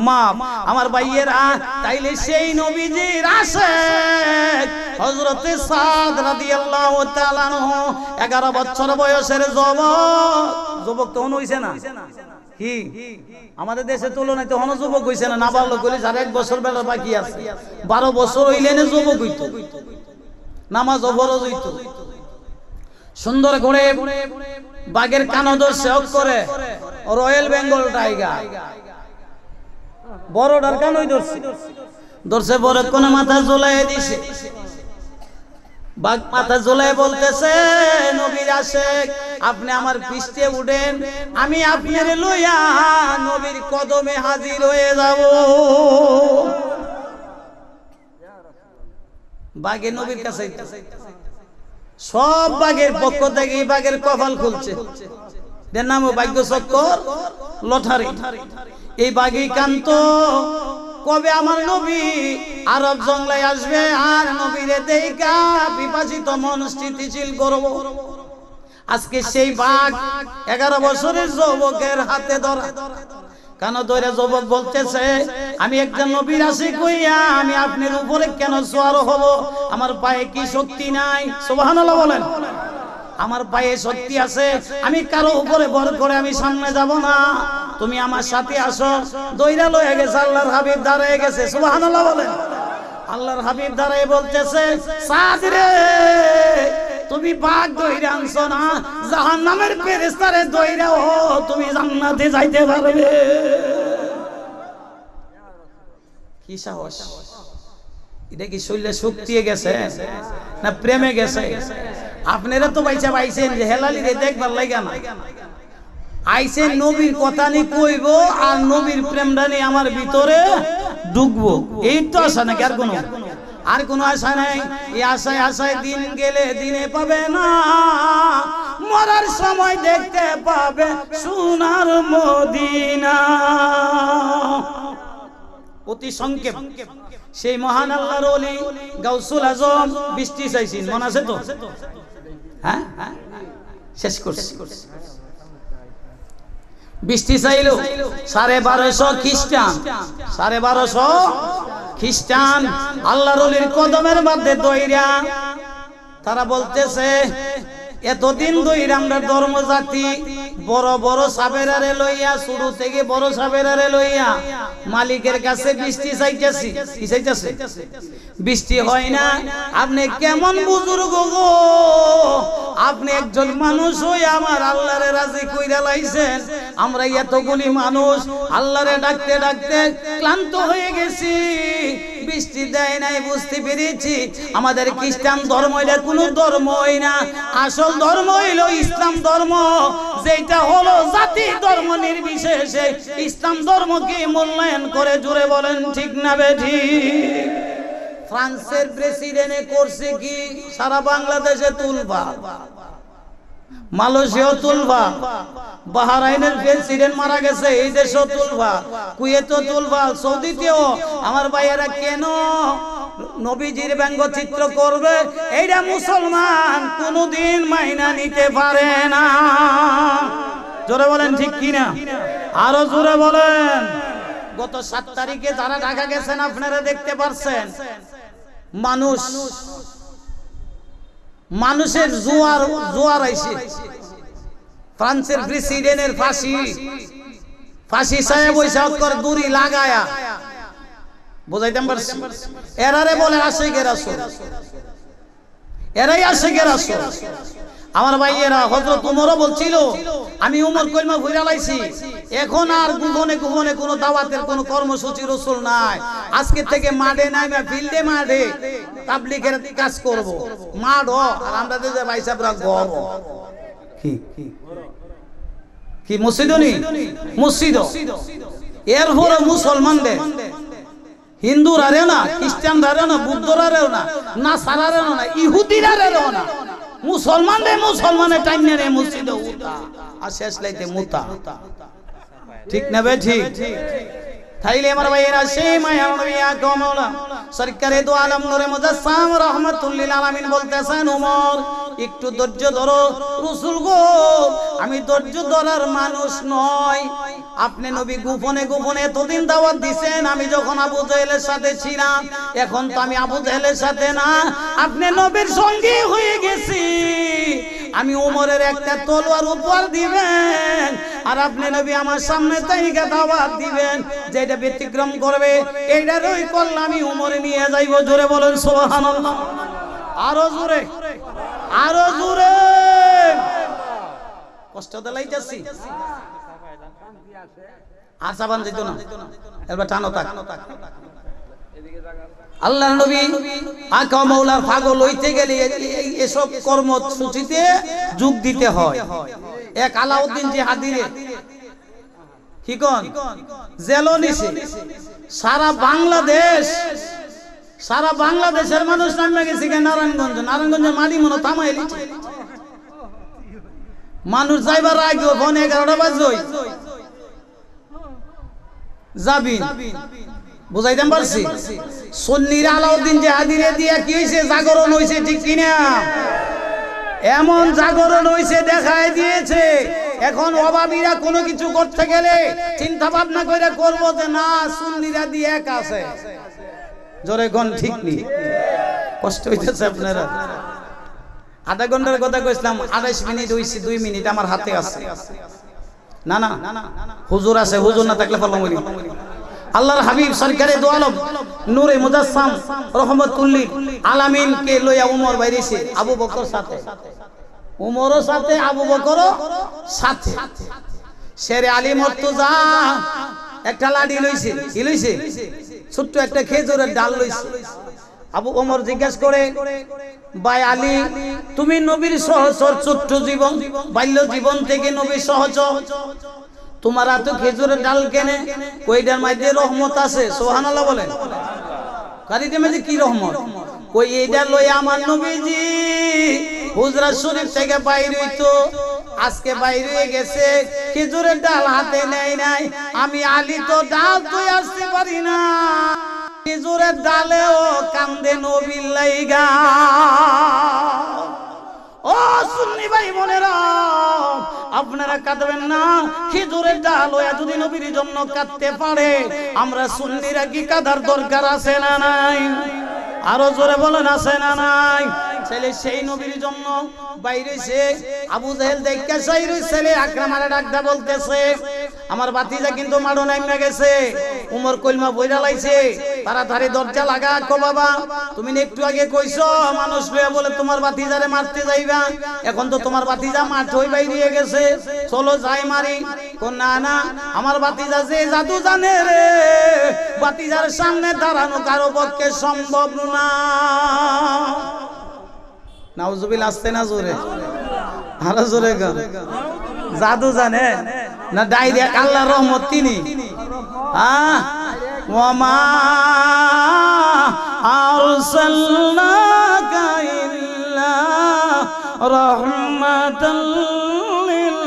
মাফ? আমার ভাইয়েরা, তাইলে সেই নবীজির আশেক হযরতে সাদ রাদিয়াল্লাহু তাআলা আনহু 11 বছর বয়সের যুবক তো হইছে না কি? আমাদের দেশের তুলনায় তো হন যুবক হইছে না। নাবালক হইলে 1 বছর বেলা বাকি আছে। 12 বছর হইলে না যুবক হইতো, নামাজ ফরজ হইতো। সুন্দর করে বাঘের কানও ধরছে করে, রয়্যাল বেঙ্গল টাইগার বড়টার কানই ধরছে, ধরছে বড় কোন মাথা ঝুলাই দিছে। বাঘ মাথা ঝুলাই বলতেছে, নবীর আশেক আপনি আমার পৃষ্ঠে উঠেন, আমি আপনার লইয়া নবীর কদমে হাজির হয়ে যাব। বাঘে নবীর কাছে সব বাঘের পক্ষ থেকে বাঘের কপাল খুলছে। এর নাম ভাগ্য চক্কর লটারি। এই বাঘই কান্ত কবে আমার নবী আরব জঙ্গলায় আসবে, আর নবীরে দেখা বিপাশিত মন স্থিতিশীল করব। আজকে সেই বাঘ 11 বছরের যুবকের হাতে ধরা। কেন ধরে যুবক বলতেছে, আমি একজন নবীর আশিক হইয়া আমি আপনার উপরে কেন সওয়ার হব? আমার পায়ে কি শক্তি নাই? সুবহানাল্লাহ বলেন। আমার পায়ে শক্তি আছে, আমি কারো উপরে ভর করে আমি সামনে যাব না। তুমি আমার সাথে আসো। দইরা লয়ে গেছে, আল্লাহর হাবিব দাঁড়ায় গেছে। সুবহানাল্লাহ বলেন। আল্লাহর হাবিব দাঁড়ায় বলতেছে, সাদ রে তুমি বাঘ দইরা আনছো না, জাহান্নামের ফেরেশতারে দইরা ও তুমি জান্নাতে যাইতে পারবে। কি সাহস! এটা কি শরীরে শক্তি গেছে না প্রেমে গেছে? আপনারা তো বাইচা পাইছেন যে হেলালি রে দেখবার লাগা না, আইছেন নবীর কথা নি কইব আর নবীর প্রেমটা নি আমার ভিতরে ঢুকবো। এই তো আশা নাকি আর কোনো আশা নাই? এই আশায় আশায় দিন গেলে দিনে পাবে না, মরার সময় দেখতে পাবে সোনার মদিনা। অতি সংক্ষেপ সেই মহান আল্লাহর ওলি গাউসুল আজম বৃষ্টি চাইছেন, মনে আছে তো? হ্যাঁ, শেষ করছি। বৃষ্টি চাইল 1250 খ্রিস্টান, 1250 খ্রিস্টান আল্লাহর ওলির কদমের মধ্যে দইরা তারা বলতেছে এতদিন ধরে আমরা ধর্ম জাতি বড় বড় সাবেরারে লইয়া, শুরু থেকে বড় সাবেরারে লইয়া মালিকের কাছে বৃষ্টি চাইতেছি। কি চাইতেছে? বৃষ্টি হয় না। আপনি কেমন বুজুর্গ গো, আপনি একজন মানুষ হয়ে আমার আল্লাহরে রাজি কইরা লাইছেন। আমরা এতগুলি মানুষ আল্লাহরে ডাকতে ডাকতে ক্লান্ত হয়ে গেছি, বৃষ্টি দেয় নাই। বুঝতে পেরেছি আমাদের খ্রিস্টান ধর্ম এটা কোনো ধর্মই না, আসল ধর্ম হইল ইসলাম ধর্ম, যেটা হলো জাতি ধর্ম নির্বিশেষে ইসলাম ধর্মকে মূল্যায়ন করে। জোরে বলেন ঠিক না বেঠিক? ফ্রান্সের প্রেসিডেন্ট করছে কি সারা বাংলাদেশে তুলবা, মালয়েশিয়াও তুলবা, বাহরাইনের প্রেসিডেন্ট মারা গেছে এই দেশও তুলবা, কুয়েতও তুলবা, সৌদিতেও। আমার ভাইয়েরা কেন নবীজির ব্যঙ্গচিত্র করবে? এইটা মুসলমান কোনদিন মাইনা নিতে পারে না। জোরে বলেন ঠিক কিনা? আরো জোরে বলেন। গত 7 তারিখে যারা ঢাকা গেছেন আপনারা দেখতে পারছেন, মানুষের জোয়ার আইছে। ফ্রান্সের প্রেসিডেন্টের ফাঁসি সাহেব বৈশাখ করে দড়ি লাগায়া, বুঝাইতে পারছি? এরারে বলে আশিকের রাসূল, এরাই আশিকের রাসূল। আমার ভাইয়েরা, হযরত উমরও বলছিল আমি উমর কলমা ভইরা লাইছি, এখন আর গোপনে গোপনে কোনো দাওয়াতের কোনো কর্মসূচি রাসূল নাই। আজকে থেকে মাঠে নাইমা ফিল্ডে মাঠে তাবলীগের কাজ করব। মাঠ আর আমরা যে ভাই সাহেবরা ঘর কি মসজিদ নি মসজিদ। এরপরে মুসলমানদের হিন্দুরারেও না, খ্রিস্টানরারেও না, বুদ্ধরারেও না, নাসারারেও না, ইহুদিরারেও না, মুসলমানের টাইম নেই মসজিদে উঠা আর শেষ লাইতে মুতা। ঠিক না বে ঠিক? তাইলে আমার ভাইয়েরা সেই মায়ার নবী আকমলা সরকারে দো আলম নূরে মুজাসসাম রাহমাতুল লিল আলামিন বলতেছেন, ওমর একটু ধৈর্য ধরো। রাসূল গো, আমি ধৈর্য ধরার মানুষ নয়। আপনি নবী গোপনে গোপনে এতদিন দাওয়াত দিবেন, আমি যখন আবু জাহেলের সাথে ছিলাম, এখন তো আমি আবু জাহেলের সাথে না, আপনি নবীর সঙ্গী হয়ে গেছি। আমি ওমরের একটা তলোয়ার উপহার দিবেন, আর আপনি নবী আমার সামনে তাইকা দাওয়াত দিবেন, যেটা ব্যতিক্রম করবে এইটার ওই কল্লা আমি ওমরে নিয়ে যাইব। জোরে বলেন সুবহানাল্লাহ। আরো জোরে, আরো জোরে। কষ্ট দিলাইতেছি, আসাবান যেত না, এবার টানো তাক। আল্লাহর নবী আকা মাওলার পাগল হইতে গেলে এসব কর্মসূচিতে যোগ দিতে হয়। এক আলাউদ্দিন জিহাদিরে কি কোন জেলও নিছে, সারা বাংলাদেশের মানুষ নামে গেছে নারায়ণগঞ্জের মাটি মনে থামাই লিছে। মানুষ যাইবার আগে ফোন 11টা বাজে যাবি, বুঝাইতে পারছি? সুন্নির আলাউদ্দিন জিহাদিরে দিয়া কি হয়েছে? জাগরণ হয়েছে, ঠিক কিনা? এমন জাগরণ হয়েছে, দেখায় দিয়েছে। এখন অভাবীরা কোনো কিছু করতে গেলে চিন্তা ভাবনা করে করবো যে না সুন্নিরা দিয়ে এক আছে। জোরে কোন ঠিক নেই? কষ্ট হইতেছে আপনারা। আধা ঘন্টার কথা কইছিলাম, 28 মিনিট হইছে, 2 মিনিট আমার হাতে আছে। না না হুজুর আছে, হুজুর না থাকলে ফলম হইল। আল্লাহর হাবিব সরকারে দো আলম নূরে মুজাসসাম রাহমাতুল লিল আলামিন কে লইয়া উমর বাইরেছে, আবু বকর সাথে, উমরও সাথে, আবু বকরও সাথে। শেরে আলী মুর্তজা একটা লাঠি লইছে, কি লইছে? ছোট্ট একটা খেজুরের ডাল লইছে। আবু ওমর জিজ্ঞাসা করে, ভাই আলী, তুমি নবীর সহচর, ছোট্ট জীবন, বাল্য জীবন থেকে নবীর সহচর, তোমার এত খেজুরের ডাল কেনে? কইটার মধ্যে রহমত আছে, সুবহানাল্লাহ বলেন। কারিতে মধ্যে কি রহমত? কই এইটা লই আমার নবীজি হুজরা শরীফ থেকে বাইর হইতো, আজকে বাইর হয়ে গেছে, খেজুরের ডাল হাতে নেয় নাই। আমি আলী তো ডাল তুই আসতে পারি না, খেজুরের ডালেও কান্দে নবীর লাইগা। ও সুন্নি ভাই বোনেরা, আপনারা কাঁদবেন না। খেজুরের ডাল ওয়া যদি নবীর জন্য কাঁদতে পারে, আমরা সুন্নিরা কি কাঁদার দরকার আছে না নাই? আরো জোরে বলেন আছে না নাই? ছেলে সেই নবীর জন্য বাইরেছে, আবু জাহেল দেখে সেই ছেলে আকরামারে ডাকদা বলতেছে, আমার ভাতিজা কিন্তু মারো নাইমা গেছে, উমর কলমা বইরা লাইছে, তাড়াতাড়ি দরজা লাগা। কো বাবা, তুমি একটু আগে কইছো মানুষ লয়ে বলে তোমার ভাতিজারে মারতে যাইবা, এখন তো তোমার ভাতিজা মাঠ হই বাইরে গেছে, চলো যাই মারি। কো না না, আমার ভাতিজা যে জাদু জানে রে, ভাতিজার সামনে দাঁড়ানো কারো পক্ষে সম্ভব না। নাউজুবিল আসতে না জোরে, আরো জোরে গান। জাদু জানে না ডাইরেক্ট আল্লাহর রহমত তিনি। ওয়ামা আরসালনাকা ইল্লা রাহমাতাল লিল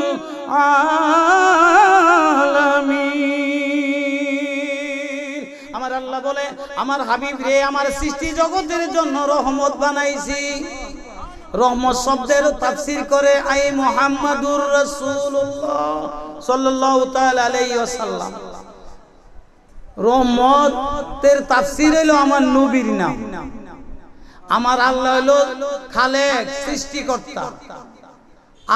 আলামিন। আমার আল্লাহ বলে, আমার হাবিব রে আমার সৃষ্টি জগতের জন্য রহমত বানাইছি। রহমত শব্দের তাফসীর করে আই মুহাম্মাদুর রাসূলুল্লাহ সাল্লাল্লাহু তাআলা আলাইহি ওয়াসাল্লাম। রহমতের তাফসীর হলো আমার নবীর নাম। আমার আল্লাহ হলো খালেক, সৃষ্টিকর্তা,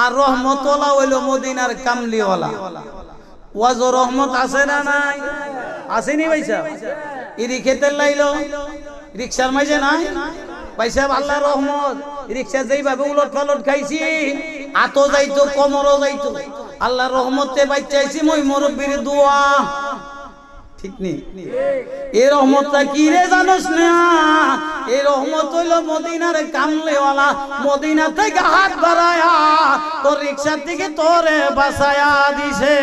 আর রহমতওয়ালা হলো মদিনার কামলিওয়ালা। ওয়াজ রহমত আছে না নাই? আসেনি ভাইসা? ইরি খেতে লাইলো রিকশার মাঝে নাই পয়সা, আল্লাহর রহমত। রিকশা যেইভাবে উলট পালট খাইছি, আতো যাইতো কোমরও যাইতো, আল্লাহর রহমতে বাঁচাইছি। মই মুরব্বির দোয়া, ঠিক নেই? এই রহমতটা কি রে জানোস না? এই রহমত হইল মদিনার কামলেওয়ালা, মদিনা থেকে হাত বাড়ায়া তোর রিকশার থেকে তোরে বাঁচায়া দিছে।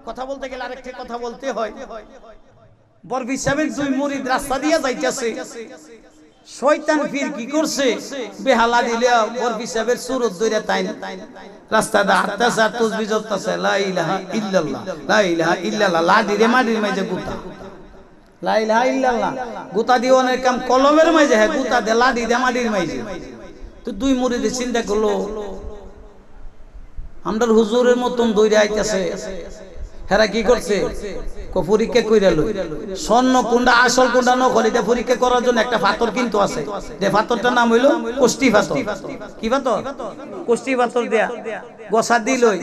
কথা বলতে গেলে আরেকটা কথা বলতে হয়। বরফি সাহেবের দুই মুরিদ রাস্তা দিয়ে যাইতেছে, শয়তান পীর কি করছে, বেহালা দিলে বরফি সাহেবের সুরত ধরে তাই রাস্তাটা হাঁটতেছে আর তাসবিহ পড়তেছে, লা ইলাহা ইল্লাল্লাহ লা ইলাহা ইল্লাল্লাহ। লাডি রে মাটির মাঝে গুতা, লা ইলাহা ইল্লাল্লাহ গুতা দিয়ে অনেক কাম কলমের মাঝে, হ্যাঁ গুতা দে লাডি দে মাটির মাঝে। তো দুই মুরিদে চিন্তা করলো, আমরার হুজুরের মতন দৌড়ে আইতেছে, হেরা কি করছে, পরীক্ষা কইরা লই স্বর্ণ কোনটা আসল কোনটা নকল, এটা পরীক্ষা করার জন্য একটা পাথর কিন্তু আছে, যে পাথরটার নাম হইলো কোষ্টি পাথর। কি পাথর? কোষ্টি পাথর দেয়া গসা দিলই,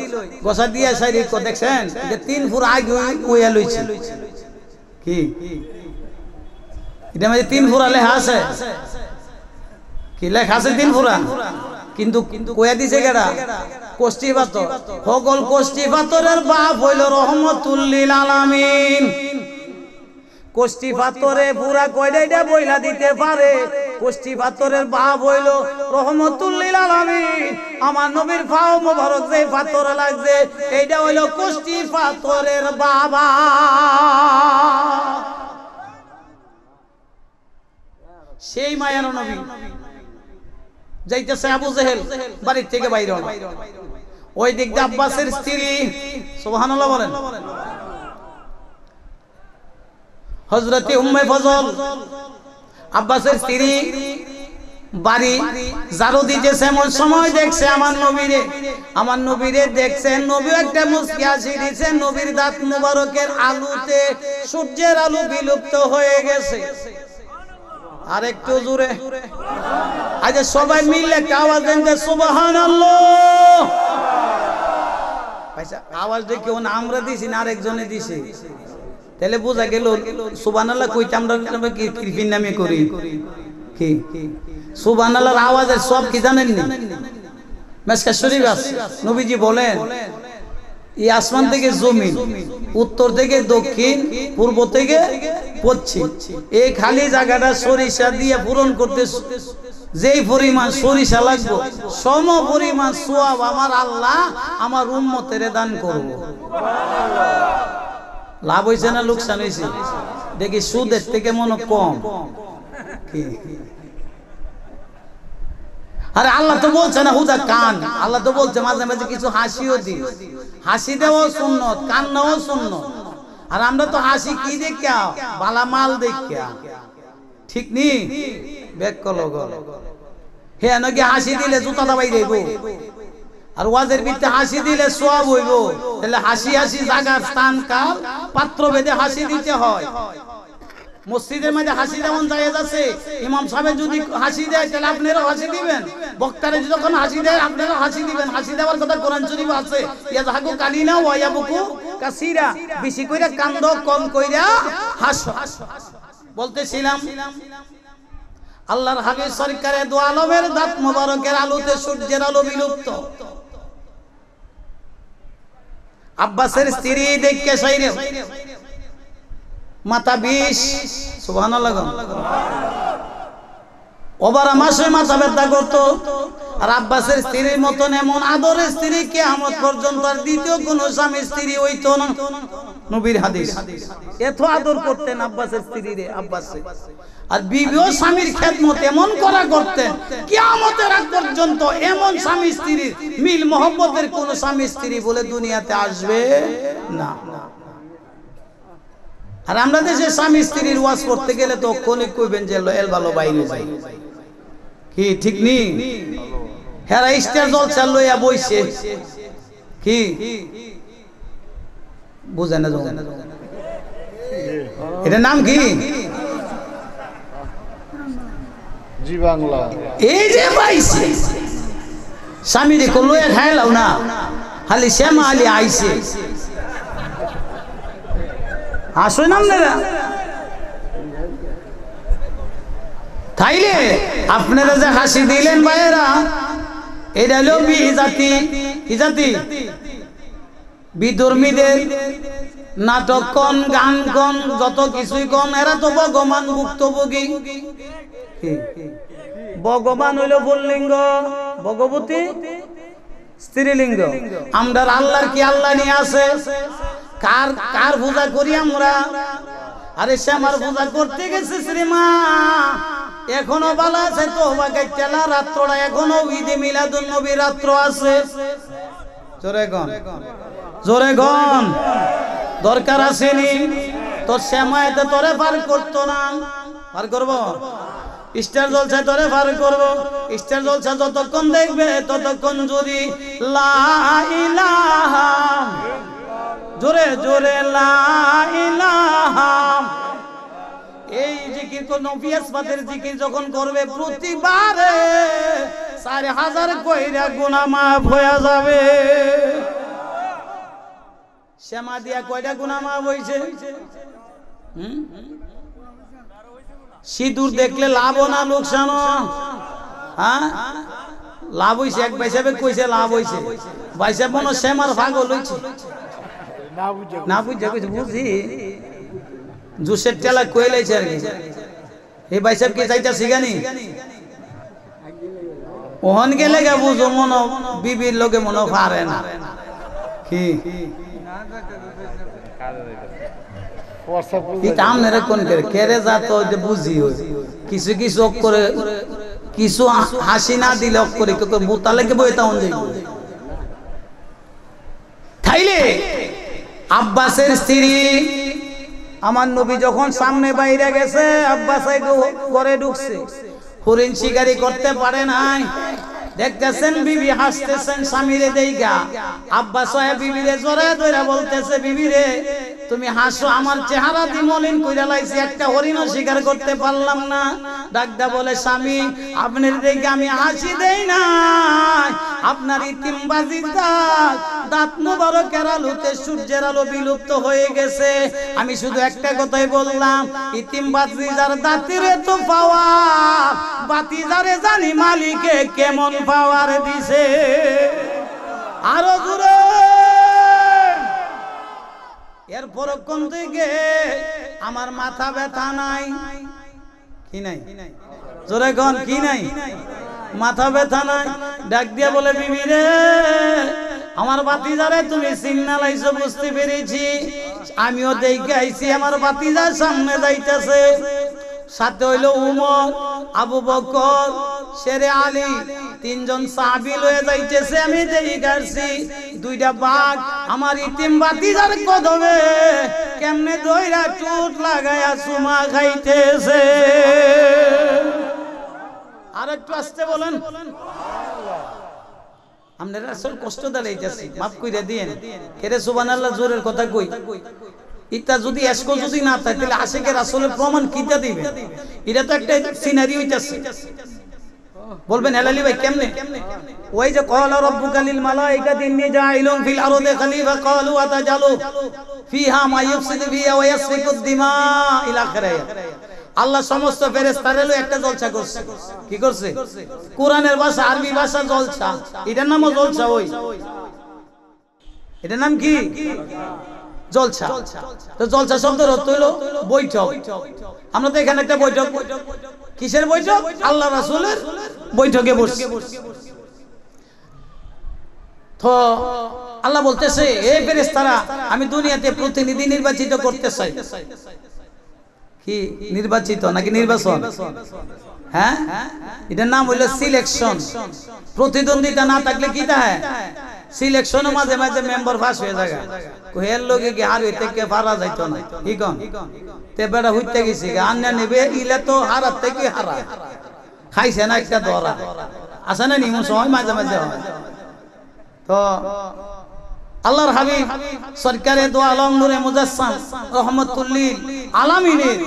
গসা দিয়া সাইরি দেখছেন যে 3 ফুট আগে ওয়া লইছে। কি এটা মানে 3 ফুট লেখা আছে? কি লেখা আছে 3 ফুট? কিন্তু কইয়া দিছে কেডা? কোষ্টি পাথর। সকল কোষ্টি পাথরের বাপ হইল রহমতুল লিল আলামিন। কোষ্টি পাথরে পুরা কয়টা বইলা দিতে পারে, কোষ্টি পাথরের বাপ হইল রহমতুল লিল আলামিন। আমার নবীর পাও মোবারক যে পাথর লাগছে, এইটা হইল কোষ্টি পাথরের বাবা। সেই মায়ার নবী যাইতেছে আবু জেহেল বাড়ির থেকে বাইরে হলো, ওই দিক দিয়ে আব্বাসের স্ত্রী, সুবহানাল্লাহ বলেন, হযরতে উম্মে ফজল আব্বাসের স্ত্রী বাড়ি ঝাড়ু দিতেছে, এমন সময় দেখছে আমার নবীরে দেখছেন, নবী একটা মুস্কি হাসি দিয়েছে, নবীর দাঁত মুবারকের আলোতে সূর্যের আলো বিলুপ্ত হয়ে গেছে। আর একটু জোরে আজ সবাই মিলে একটা আওয়াজ দেন যে সুবহানাল্লাহ। পয়সা আওয়াজ দিয়ে কেউ না আমরা দিছি না আরেকজনে দিছে, তাহলে বোঝা গেল সুবহানাল্লাহ কইতে আমরা কি কৃপির নামে করি। কি সুবহানাল্লাহর আওয়াজের সব কি জানেন না? মিশকাত শরীফ আছে, নবীজি বলেন এই আসমান থেকে জমিন, উত্তর থেকে দক্ষিণ, পূর্ব থেকে পশ্চিম, এই খালি জায়গাটা সরিষা দিয়ে পূরণ করতে যেই পরিমাণ সরিষা লাগবে, সম পরিমাণ সওয়াব আমার আল্লাহ আমার উম্মতের দান করব। লাভ হইছে না লোকসান হইছে? দেখি সুদের থেকে মনে কম। কি আরে আল্লাহ তো বলছে না হুদা কান, আল্লাহ তো বলছে মাঝে মাঝে কিছু হাসিও দি, হাসি দেওয়াও সুন্নত, কান্নাও সুন্নত। আর আমরা তো হাসি কি দেখিয়া, বালা মাল দেখিয়া, ঠিক নি বেক কলো গল হে নাকি হাসি দিলে জুতা দাবাই দেব, আর ওয়াজের ভিতরে হাসি দিলে সওয়াব হইব। তাহলে হাসি হাসি জায়গার স্থান কাল পাত্র ভেদে হাসি দিতে হয়। মসজিদের মধ্যে হাসি যেমন জায়েজ আছে, ইমাম সাহেব যদি হাসি দেয় তাহলে আপনারাও হাসি দিবেন, বক্তারে যখন হাসি দেয় আপনারাও হাসি দিবেন। হাসি দেওয়ার কথা কোরআন শরীফে আছে, ইয়াযহাকু কালিনা ওয়া ইয়াবকু কাসীরা, বেশি কইরা কান্দ কম কইরা হাসো। বলতেছিলাম আল্লাহর হাবিব সরকারে দু আলমের দাঁত মোবারকের আলোতে সূর্যের আলো বিলুপ্ত। আব্বাসের স্ত্রী দেখে সাইরে মাথা 20 সুবহানাল্লাহ, ওবারা মাসে মাথা ব্যথা করতো। আর আব্বাসের স্ত্রীর মতন এমন আদরের স্ত্রী কিয়ামত পর্যন্ত আর দ্বিতীয় কোন স্বামী স্ত্রী হইতো না, নবীর হাদিস। এত আদর করতেন আব্বাসের স্ত্রীরে আব্বাসে। আর বিবিও স্বামীর খেদমত এমন করা করতেন কিয়ামতের আগ পর্যন্ত এমন স্বামী স্ত্রীর মিল মোহব্বতের কোন স্বামী স্ত্রী বলে দুনিয়াতে আসবে না। আর আমরা দেশে স্বামী স্ত্রীর ওয়াজ করতে গেলে তো কোনে কইবেন যে এল ভালো বাইরে যাই, কি ঠিক নি? হেরা স্টার জলসা লইয়া বইছে, কি বুঝেন না? এটা নাম কি? জি বাংলা। এই যে পাইছে স্বামী রে কো লইয়া খাইলাও না, খালি শ্যামা আলী আইছে, আসো না আপনারা। তাইলে আপনারা যে হাসি দিলেন ভাইয়েরা, এটা হলো বিজাতি। কি জাতি? বিধর্মীদের নাটক কন, গান কন, যত কিছুই কন, এরা তো ভগবান ভুক্তভোগী। ভগবান হইল পুল্লিঙ্গ, ভগবতী স্ত্রীলিঙ্গ। আমরা আল্লাহর কি আল্লাহ নিয়ে আছে? কার কার পূজা করি আমরা? আরে সে আমার পূজা করতে গেছে শ্রীমা, এখনো ভালো আছে তো বাগাইতেলা রাত্রটা, এখনো ঈদে মিলাদুন নবী রাত্র আছে। জোরে গন, জোরে গন, দরকার আসেনি তোর শ্যামায়তে তোরে পার করতো না, পার করবো? স্টার জলসায় তোরে পার করবো। স্টার জলসা যতক্ষণ দেখবে ততক্ষণ যদি লা ইলাহা, জোরে জোরে লা ইলাহা, এই জিকির কোন নফিয়াসবাদের জিকির যখন করবে প্রতিবারে 4000 কইরা গুনাহ মাফ হয়ে যাবে। শ্যামা দিয়া কয়টা গুনাহ মাফ হইছে? সিঁদুর দেখলে লাভ না লোকসান? হ্যাঁ লাভ হইছে, এক ভাইসাবে কইছে লাভ হইছে, ভাইসাব মনে শ্যামার পাগল হইছে, না বুঝে কইছে বুঝি জুসের টেলা কইলাইছে আর কি। এই ভাইসাব কি চাইতা শিখানি ওহন গেলে গে বুঝো মনো বিবির লোকে মনো পারে না, কি আপনারা কোন করে কেড়ে যা তো বুঝি কিছু কিছু করে, কিছু হাসি না দিলে করে বোতালেকে বই তাও তাইলে আব্বাসের স্ত্রী আমার নবী যখন সামনে বাইরে গেছে, আব্বাস ঘরে ঢুকছে, হরিণ শিকারি করতে পারে নাই। দেখতেছেন বিবি হাসতেছেন স্বামীরে দেইগা, আব্বাস সাহেব বিবিরে জোরে ধরে বলতেছে, বিবিরে তুমি হাসো, আমার চেহারা দি মলিন কইরা লাইছি, একটা হরিণও শিকার করতে পারলাম না। ডাকদা বলে, স্বামী আপনার দেখে আমি হাসি দেই না, আপনার ইতিমবাজির দাঁত মুবারকের আলোতে সূর্যের আলো বিলুপ্ত হয়ে গেছে। আমি শুধু একটা কথাই বললাম, ইতিমবাজি যার দাঁতের তো পাওয়ার, বাতি যারে জানি মালিকে কেমন পাওয়ার দিছে। আরো দূরে এরপর কোন থেকে আমার মাথা ব্যথা নাই, কি নাই? জোরে কোন কি নাই? মাথা ব্যথা নাই। ডাক দিয়া বলে, বিবি রে আমার বাতিজারে তুমি সিগনালাইছো, বুঝতে পেরেছি, আমিও দেখে আইছি আমার বাতিজার সামনে যাইতেছে, সাথে হইল উমর, আবু বকর, শেরে আলী, তিনজন সাহাবী লয়ে যাইতেছে, আমি দেখি গাছি দুইটা বাঘ আমার ইতিম ভাতিজার কদমে কেমনে দইরা টুট লাগায়া চুমা খাইতেছে। আর একটু আসতে বলেন। আপনারা আসল কষ্ট দাঁড়াইতেছি, মাফ কইরা দিয়েন। কেরে সুবহানাল্লাহ জোরের কথা কই, ইটা যদি এসকো যদি না থাকে তাহলে আশিকের রাসূলের প্রমাণ কিটা দিবে? এটা তো একটা সিনারি হইতাছে। বলবেন হেলালি ভাই কেমনে? ওই যে ক্বালা রাব্বুকা লিল মালাইকাতি ইন্নী জাইলুন ফিল আরদি খলিফা ক্বালু আতাজালু ফিহা মা ইউফসিদু ফিহা ওয়া ইয়াসফিকুদ দিমা ইলা আখিরাহ। আল্লাহ সমস্ত ফেরেশতারে লয়ে একটা জলসা করছে। কি করছে? কোরআনের ভাষা, আরবি ভাষা জলসা। এটার নামও জলসা। ওই এটার নাম কি? জলসা। তো জলসা শব্দের অর্থ হলো বৈঠক। আমরা তো এখানে একটা বৈঠক, কিসের বৈঠক? আল্লাহ রাসূলের বৈঠকে বসছি। তো আল্লাহ বলতেছে, এই ফেরেশতারা আমি দুনিয়াতে প্রতিনিধি নির্বাচিত করতে চাই। কি নির্বাচিত নাকি নির্বাচন? হ্যাঁ, এটার নাম হইলো সিলেকশন। প্রতিদ্বন্দ্বিতা না থাকলে কি থাকে? সিলেকশনে মাঝে মাঝে মেম্বার পাস হয়ে যায়। কোহের লোকে কি আর হইতে কে পারা যাইতো না। কি কোন তে বেড়া হইতে গেছি আন্না নেবে ইলে তো হারার থেকে হারা খাইছে না একটা ধরা আছে না নিমন সময় মাঝে মাঝে হয়। তো আল্লাহর হাবিব সরকারে দো আলম নূরে মুজাসসাম রহমাতুল লিল আলামিনের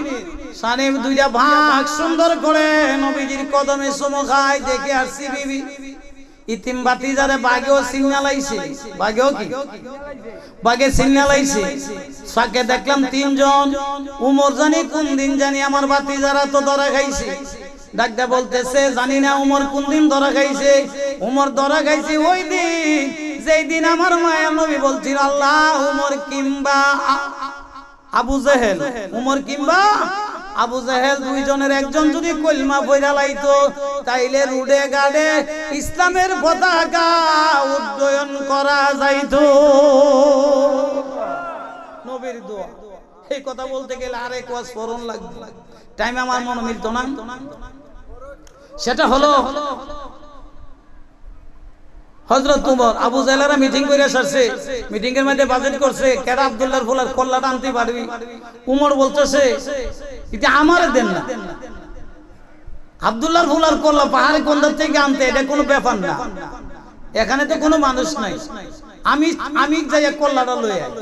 শানে দুইটা ভাগ সুন্দর করে নবীজির কদমে চুমু খায়। দেখে আসছি বিবি ইতিম ভাতিজারে বাগেও সিগনালাইছে। বাগেও কি? বাগে সিগনালাইছে। সাকে দেখলাম তিনজন। উমর জানি কোন দিন জানি আমার ভাতিজারা তো ধরা খাইছে। ডাকটা বলতেছে, জানি না উমর কোন দিন ধরা খাইছে। উমর ধরা খাইছে ওই দিন যেই দিন আমার মায়া নবী বলছিল, আল্লাহ উমর কিংবা আবু জেহেল, উমর কিংবা আবু জেহেল দুইজনের একজন যদি কলমা পয়রা লাইতো তাইলে রুডে গাড়ে ইসলামের পতাকা উড্ডয়ন করা যাইতো। নবীর দোয়া। এই কথা বলতে গেলে আরেক ওয়াজ স্মরণ লাগবে, টাইম আমার মনে মিলতো না। সেটা হলো হযরত উমর আবু জেহেলেরা মিটিং করে আসছে। মিটিং এর মধ্যে বাজেট করছে, কেডা আব্দুল্লাহর ফুলার কল্লাটা আনতে পারবি? উমর বলতেছে, এটা আমার দেন না। আব্দুল্লাহর ফুলার কল্লা পাহাড়ে কোন থেকে আনতে, এটা কোনো ব্যাপার না। এখানে তো কোনো মানুষ নাই, আমি যাই কল্লাটা লয়ে আই।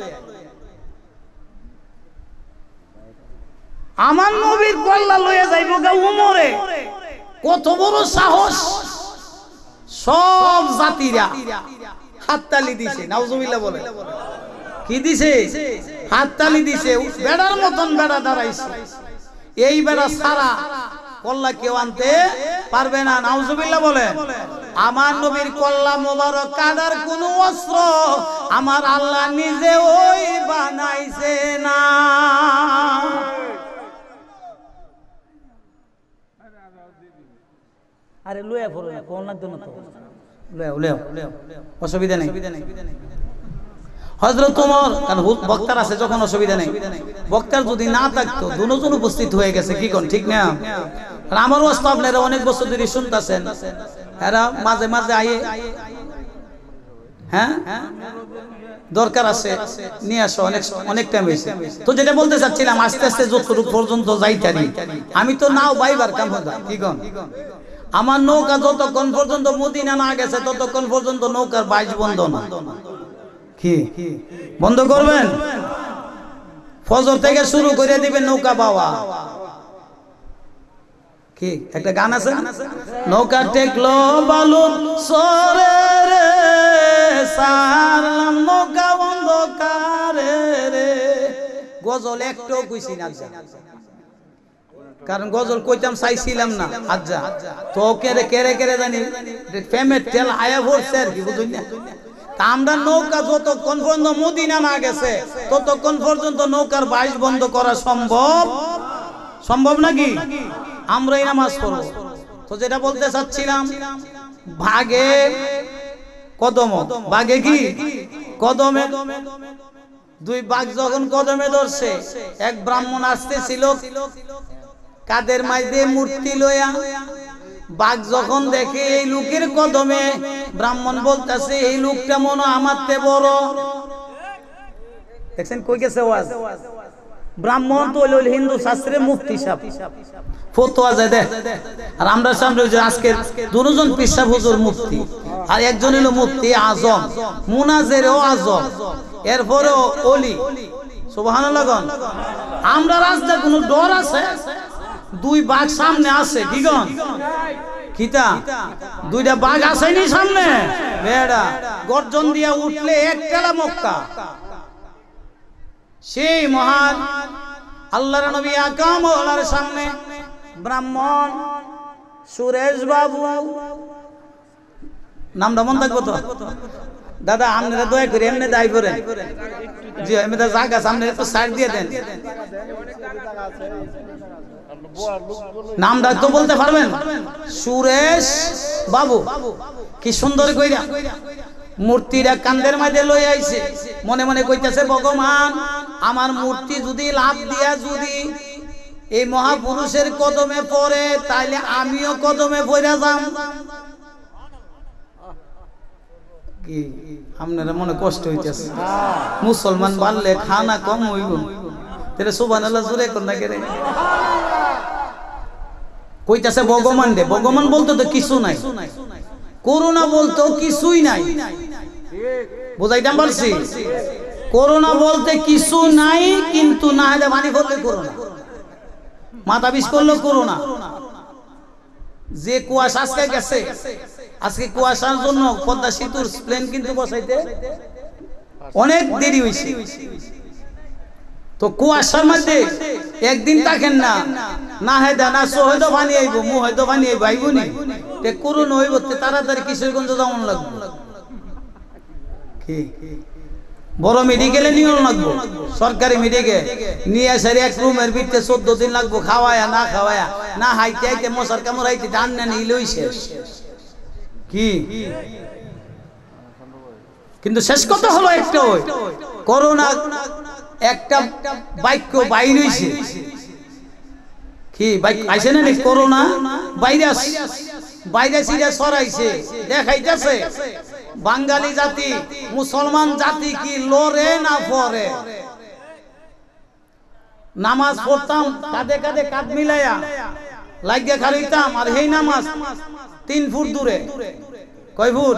আমার নবীর কল্লা লয়ে যাইবো গা উমরে? কত বড় সাহস! সব জাতিরা হাততালি দিছে। নাউজুবিল্লাহ বলে। কি দিছে? হাততালি দিছে। বেড়ার মতন বেড়া দাঁড়াইছে। এই বেড়া সারা কল্লা কেউ আনতে পারবে না। নাউজুবিল্লাহ বলে। আমার নবীর কল্লা মোবারক কাদার কোন অস্ত্র আমার আল্লাহ নিজে ওই বানাইছে না। আরে লয়া পড়ো না, কোন লাগতো না তো। লয়া অসুবিধা নেই। হযরত ওমর কারণ বক্তার আছে যখন অসুবিধা নেই। বক্তার যদি না থাকতো দুজন উপস্থিত হয়ে গেছে। কি কোন ঠিক না? আর আমারও আস্তে আপনারা অনেক বছর ধরে শুনতাছেন, এরা মাঝে মাঝে আয়ে হ্যাঁ দরকার আছে নিয়ে আসো। অনেক টাইম হয়েছে। তো যেটা বলতে চাচ্ছিলাম, আস্তে আস্তে যতটুকু পর্যন্ত যাইতারি আমি তো নাও বাইবার কাম হতা। কি কোন? আমার নৌকা যতক্ষণ পর্যন্ত মদিনা না গেছে ততক্ষণ পর্যন্ত নৌকার বাইচ বন্ধ না। কি বন্ধ করবেন? ফজর থেকে শুরু করে দিবেন নৌকা বাওয়া। কি একটা গান আছে, নৌকা টেকলো বালুর সরে রে সারলাম নৌকা অন্ধকারে রে। গজল একটু কইছি না, কারণ গজল কইতাম চাইছিলাম না। আচ্ছা তো কেরে কেরে কেরে জানি ফেমের তেল আয়া ভরছে আর কি, বুঝুন না? আমরা নৌকা যতক্ষণ পর্যন্ত মদিনা না গেছে ততক্ষণ পর্যন্ত নৌকার বাইচ বন্ধ করা সম্ভব নাকি? আমরাই নামাজ পড়ব। তো যেটা বলতে চাচ্ছিলাম, ভাগে কদম, ভাগে কি কদমে দুই বাঘ যখন কদমে ধরছে, এক ব্রাহ্মণ আসতেছিল কাদের মাঝে মূর্তি লইয়া। বাঘ যখন দেখে এই লোকের কদমে, ব্রাহ্মণ বলতেছে এই লোকটা মনে আমার তে বড়। দেখছেন কই গেছে ওয়াজ? ব্রাহ্মণ তো হইল হিন্দু শাস্ত্রের মুফতি সাহেব, ফতোয়া যায় দেখ। আর আমরা সামনে যে আজকে দুজন পিসা হুজুর মুফতি, আর একজন হলো মুফতি আজম, মুনাজেরও আজম, এরপরেও ওলি। সুবহানাল্লাহ। আমরা রাস্তায় কোনো ডর আছে? দুই বাঘ সামনে আছে, কি গন কিতা দুইটা বাঘ আসেনি সামনে, বেড়া গর্জন দিয়া উঠলে একটালা মক্কা। সেই মহান আল্লাহর নবী আকাম ওলার সামনে ব্রাহ্মণ সুরেশ বাবু, নামটা মন থাকবো তো দাদা, আপনারা দয়া করে এমনি দায় করেন। জি এমনি তো জায়গা সামনে একটু সাইড দিয়ে দেন। নামটা তো বলতে পারবেন? সুরেশ বাবু। কি সুন্দর কইরা মূর্তিটা কান্দের মাঝে লই আইছে, মনে মনে কইতাছে ভগবান আমার মূর্তি যদি লাভ দিয়া যদি এই মহাপুরুষের কদমে পড়ে তাইলে আমিও কদমে পড়ে যাম। কি আপনারা মনে কষ্ট হইতেছে? মুসলমান বানলে খানা কম হইব, তাহলে সুবহানাল্লাহ জোরে কোন না কেরে কইতাছে ভগবান রে। ভগবান বলতে তো কিছু নাই, করোনা বলতো কিছুই নাই। বুঝাইতাম পারছি? করোনা বলতে কিছু নাই, কিন্তু না হলে পানি পড়লে করোনা, মাথা বিষ করলো করোনা। যে কুয়াশা আজকে গেছে, আজকে কুয়াশার জন্য পদ্মা সেতুর প্লেন কিন্তু বসাইতে অনেক দেরি হয়েছে। তো কুয়াশার মধ্যে একদিন থাকেন না, না হেদা না সোহেদ পানি আইব, মু হয়তো পানি আইব, আইব নি করোনা হইব, তাড়াতাড়ি কিশোরগঞ্জ যেমন লাগবে, কি বড় মেডিকেলে নিয়ে লাগবো, সরকারি মেডিকেল নিয়ে আসে এক রুমের ভিতরে 14 দিন লাগবো, খাওয়ায়া না খাওয়ায়া না হাইতে হাইতে মশার কামড় হাইতে টান না নিলেই শেষ। কি কিন্তু শেষ কথা হলো একটা, ওই করোনা একটা বাক্য বাইর হইছে। কি আইছে না করোনা ভাইরাস, ভাইরাস এটা ছড়াইছে, দেখাইতেছে বাঙালি জাতি মুসলমান জাতি কি লড়ে না পড়ে। নামাজ পড়তাম কাঁধে কাঁধে কাঁধ মিলাইয়া লাগিয়ে খালিতাম, আর এই নামাজ 3 ফুট দূরে, কয় ফুট?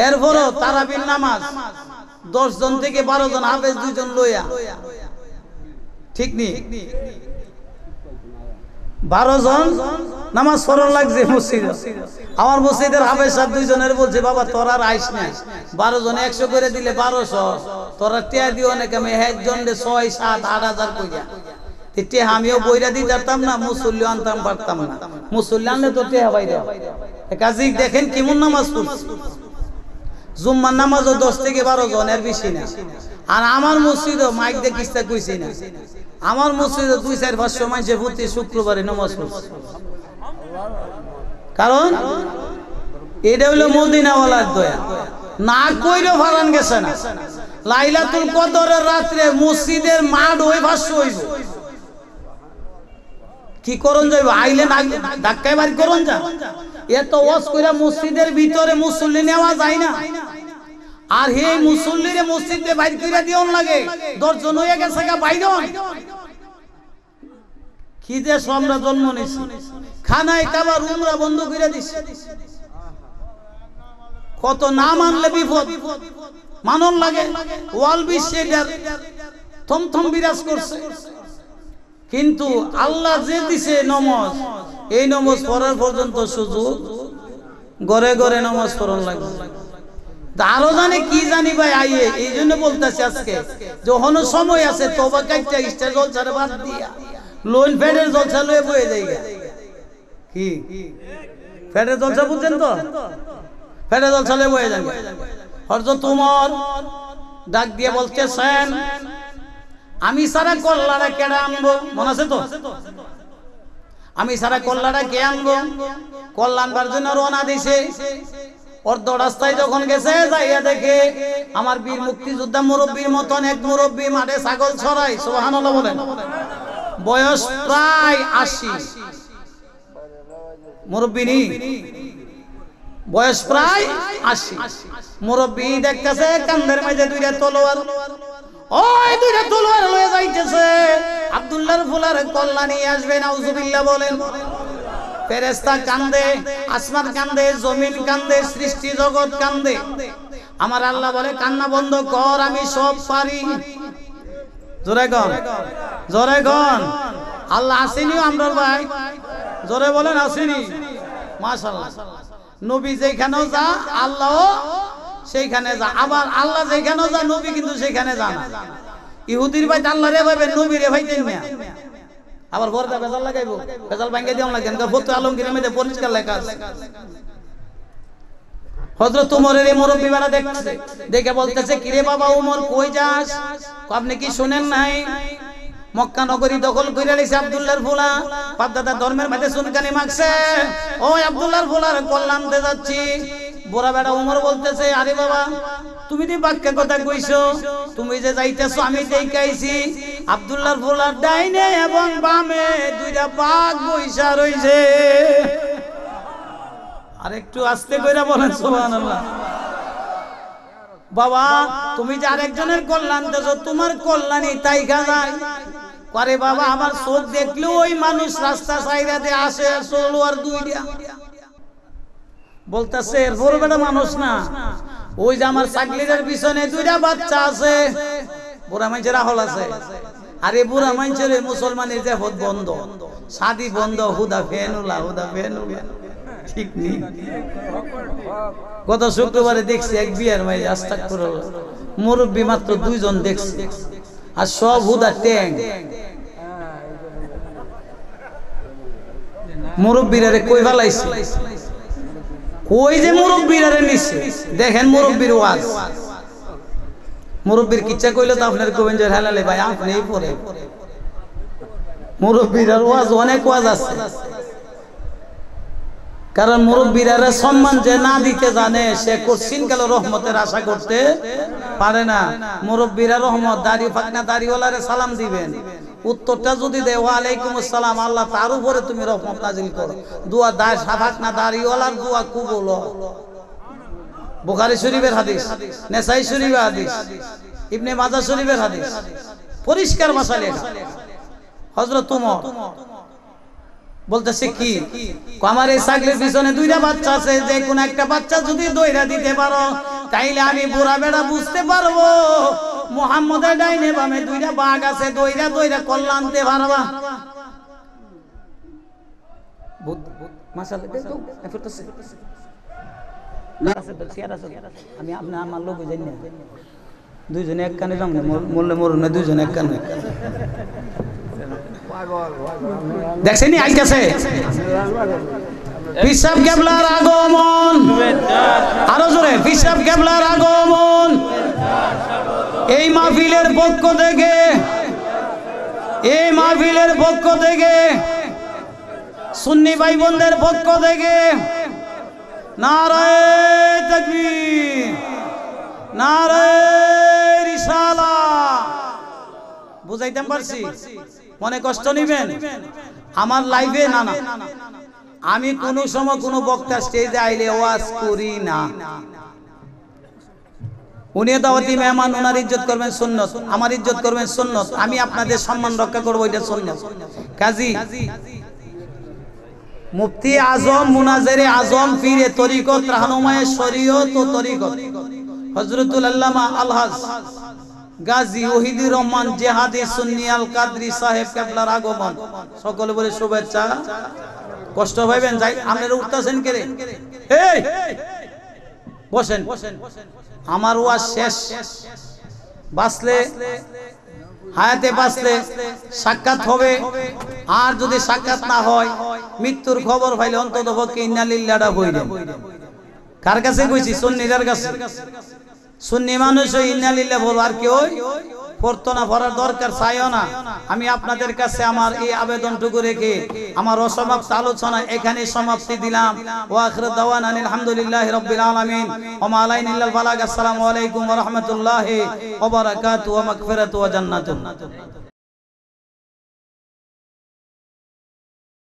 এরপরও তারাবির নামাজ 10 জন থেকে 12 জন হাফেজ 2 জন লইয়া, ঠিক নি 12 জন নামাজ পড়ন লাগছে মসজিদে। আমার মসজিদের হাফেজ সাহেব 2 জনের বলছে বাবা তোর আর আইস না, 12 জন 100 করে দিলে 1200, তোরা টিয়া দিও না, আমি একজন 6 7 8,000 কইয়া তে আমিও বইরা দিতে পারতাম না, মুসল্লি আনতাম পারতাম না। মুসল্লি আনলে তো টিয়া বাইরে কাজী দেখেন কেমন নামাজ পড়ছে। জুম্মার নামাজও 10 থেকে 12 জন, এর বেশি না। আর আমার মসজিদও মাইক দিয়ে কিস্তা কইছি না, আমার মসজিদে 2-4-500 মানুষের প্রতি শুক্রবারে নামাজ পড়ছে। কারণ এটা হইলো মদিনাওয়ালার দয়া, না কইরও ফারান গেছে না। লাইলাতুল কদরের রাত্রে মসজিদের মাঠ ওই ভাষ্য হইব, কি করন যাইব? আইলে ধাক্কায় বাড়ি করন যা, এত ওয়াজ কইরা মসজিদের ভিতরে মুসল্লি নেওয়া যায় না। আর হে মুসল্লিরে মসজিদে বাইর কইরা দিওন লাগে, 10 জন হয়ে গেছে গা বাইরন। কি দেশ আমরা জন্ম নিছি, খানায় কাবার উমরা বন্ধ কইরা দিছে। কত না মানলে বিপদ, মানন লাগে। ওয়াল বিশ্বে থমথম বিরাজ করছে, কিন্তু আল্লাহ যে দিছে নমাজ, এই নমাজ পড়ার পর্যন্ত সুযোগ ঘরে ঘরে নামাজ পড়ন লাগে। আরো জানে কি জানি ভাই আইয়ে, এই জন্য বলতেছি আজকে যখন সময় আছে তবা কাইটা ইস্টার জলসারে বাদ দিয়া লোন ফেডের জলসা লয়ে বয়ে যাইগা। কি ফেডের জলসা বুঝছেন তো? ফেডের জলসা লয়ে বয়ে যাবে। হযরত ওমর ডাক দিয়ে বলতেছেন আমি সারা কল্লাটা কেডা আনবো, মনে আছে তো? আমি সারা কল্লাটা কে আনবো? কল্যাণবার জন্য রওনা দিছে। অর্ধ রাস্তায় যখন গেছে যাইয়া দেখে আমার বীর মুক্তিযোদ্ধা মুরব্বীর মতন এক মুরব্বী মাঠে ছাগল ছড়াই, সুবহানাল্লাহ বলেন। বয়স প্রায় 80। মুরব্বিনী বয়স প্রায় 80। মুরব্বি দেখতেছে কান্দের মাঝে দুইটা তলোয়ার, ওই দুইটা তলোয়ার লয়ে যাইতেছে। আব্দুল্লাহর ফুলার কল্লা নিয়ে আসবে, নাউজুবিল্লাহ বলেন। ফেরেশতা কান্দে, আসমান কান্দে, জমিন কান্দে, সৃষ্টি জগৎ কান্দে। আমার আল্লাহ বলে কান্না বন্ধ কর, আমি সব পারি। জোরে কন, জোরে কন। আল্লাহ আসেনি আমরার ভাই, জোরে বলেন আসেনি। মাশাআল্লাহ। নবী যেখানেও যা আল্লাহ সেইখানে যা, আবার আল্লাহ যেখানেও যা নবী কিন্তু সেখানে যা না। ইহুদির ভাই আল্লাহ রে ভাইবে, নবী রে ভাইতেন না। আবার বর্দা বেজাল লাগাইবো, বেজাল ভাঙ্গে দিও লাগেন। ফতো আলমগীরের মধ্যে পরিষ্কার লেখা আছে। হযরত উমরের এই মুরব্বি বাড়া দেখছে, দেখে বলতেছে কিরে বাবা উমর কই যাস? আপনি কি শুনেন নাই মক্কা নগরী দখল করে নিয়েছে আব্দুল্লাহর ফুলা, বাপদাদা ধর্মের মধ্যে সুনকানি মাগছে। ওই আব্দুল্লাহর ফুলার কল্যাণতে যাচ্ছি। বুড়া বেটা উমর বলতেছে আরে বাবা তুমি তো বাক্য কথা কইছো, তুমি যে যাইতেছো আমি দেখাইছি আব্দুল্লাহর ফুলার ডাইনে এবং বামে দুইটা বাঘ বইসা রইছে। আর একটু আস্তে কইরা বলেন সুবহানাল্লাহ। বাবা তুমি যে আরেকজনের কল্যাণ দেছো, তোমার কল্যাণই তাই যায়। আরে বাবা আমার চোখ দেখলেও ওই মানুষ রাস্তা সাইরা দিয়ে আসে, চলো আর দুইটা বলতেছে এরপর বেটা মানুষ না, ওই যে আমার ছাগলিদের পিছনে দুইটা বাচ্চা আছে। বুড়া মানুষের আহল আছে। আরে বুড়া মানুষের মুসলমানের যে হদ বন্ধ, শাদি বন্ধ, হুদা ফেনুলা হুদা ফেনুলা, ঠিক নেই। গত শুক্রবারে দেখছি এক বিয়ের মাঝে আস্তাগফিরুল্লাহ মুরব্বি মাত্র 2 জন দেখছি, আর সব হুদা ট্যাং। মুরব্বিরারে কই ফেলাইছে, কই যে মুরব্বিরারে নিছে। দেখেন মুরব্বির ওয়াজ, মুরব্বির কিচ্ছা কইলে তো আপনার কবেন যে হালালে ভাই আপনিই পড়ে। মুরব্বির ওয়াজ অনেক ওয়াজ আছে, কারণ মুরব্বিরা সম্মান যে না দিতে জানে সে কোশ্চিন কাল রহমতের আশা করতে পারে না। মুরব্বিরা রহমত, দাড়ি ফাকনা দাড়িওয়ালারে সালাম দিবেন, উত্তরটা যদি দেয় ওয়া আলাইকুম আসসালাম, আল্লাহ তার উপরে তুমি রহমত নাজিল করো। দোয়া দায় ফাকনা দাড়িওয়ালার দোয়া কবুল। বুখারী শরীফের হাদিস, নেসাই শরীফের হাদিস, ইবনে মাজাহ শরীফের হাদিস, পরিষ্কার ভাষায় লেখা। হযরত উমর বলতেছে কি আমার এই ছাগলের পিছনে দুইটা বাচ্চা আছে, যে কোন একটা বাচ্চা যদি দইরা দিতে পারো তাইলে আমি বুড়া বেড়া বুঝতে পারবো মুহাম্মদের ডাইনে বামে দুইটা বাঘ আছে, দইরা দইরা কল্যাণ আনতে পারবা। মাশাআল্লাহ দেখো এফরতেছে আমি আপনি আমার লোক জানি না, দুইজনে এক কানে যাম না, মরলে মরুন না, দুইজনে এক কানে। দেখছেনি আইতেছে পিসাব কেবলার আগমন, আরো জোরে পিসাব কেবলার আগমন। এই মাহফিলের পক্ষ থেকে, এই মাহফিলের পক্ষ থেকে, সুন্নি ভাই বোনদের পক্ষ থেকে নারায়ে তাকবীর, নারায়ে রিসালাহ। বুঝাইতে পারছি? মনে কষ্ট নিবেন আমার লাইভে না, না আমি কোন সময় কোন বক্তা স্টেজে আইলে ওয়াজ করি না। উনি দাওয়াতি মেহমান, ওনার ইজ্জত করবেন সুন্নত, আমার ইজ্জত করবেন সুন্নত, আমি আপনাদের সম্মান রক্ষা করব, এটা সুন্নত। কাজী মুফতি আজম, মুনাজিরে আজম, পীরে তরিকত, রাহনুমায়ে শরীয়ত ও তরিকত হযরতুল আল্লামা আলহাজ গাজী ওহিদুর রহমান জিহাদি সুন্নি আল কাদরি সাহেব কেবলার আগমন। সকলে বলে শুভেচ্ছা। কষ্ট পাইবেন যাই আপনারা উঠতেছেন কে রে? এই বসেন, আমার ওয়াজ শেষ। বাঁচলে হায়াতে বাঁচলে সাক্ষাৎ হবে, আর যদি সাক্ষাৎ না হয় মৃত্যুর খবর পাইলে অন্তত পক্ষে ইন্না লিল্লাহটা বইলেন। কার কাছে কইছি? সুন্নিদের কাছে। সুন্নি মানুষ ইন্না লিল্লাহ বল, আর কেউ পড়তো না, পড়ার দরকার চাইও না। আমি আপনাদের কাছে আমার এই আবেদনটুকু রেখে আমার অসমাপ্ত আলোচনা এখানে সমাপ্তি দিলাম। ওয়া আখিরু দাওয়ানা আলহামদুলিল্লাহি রাব্বিল আলামিন ওয়া মা আলাইনা ইল্লাল বালাগ। আসসালামু আলাইকুম ওয়া রাহমাতুল্লাহি ওয়া বারাকাতুহু ওয়া মাগফিরাতুহু ওয়া জান্নাতুহু।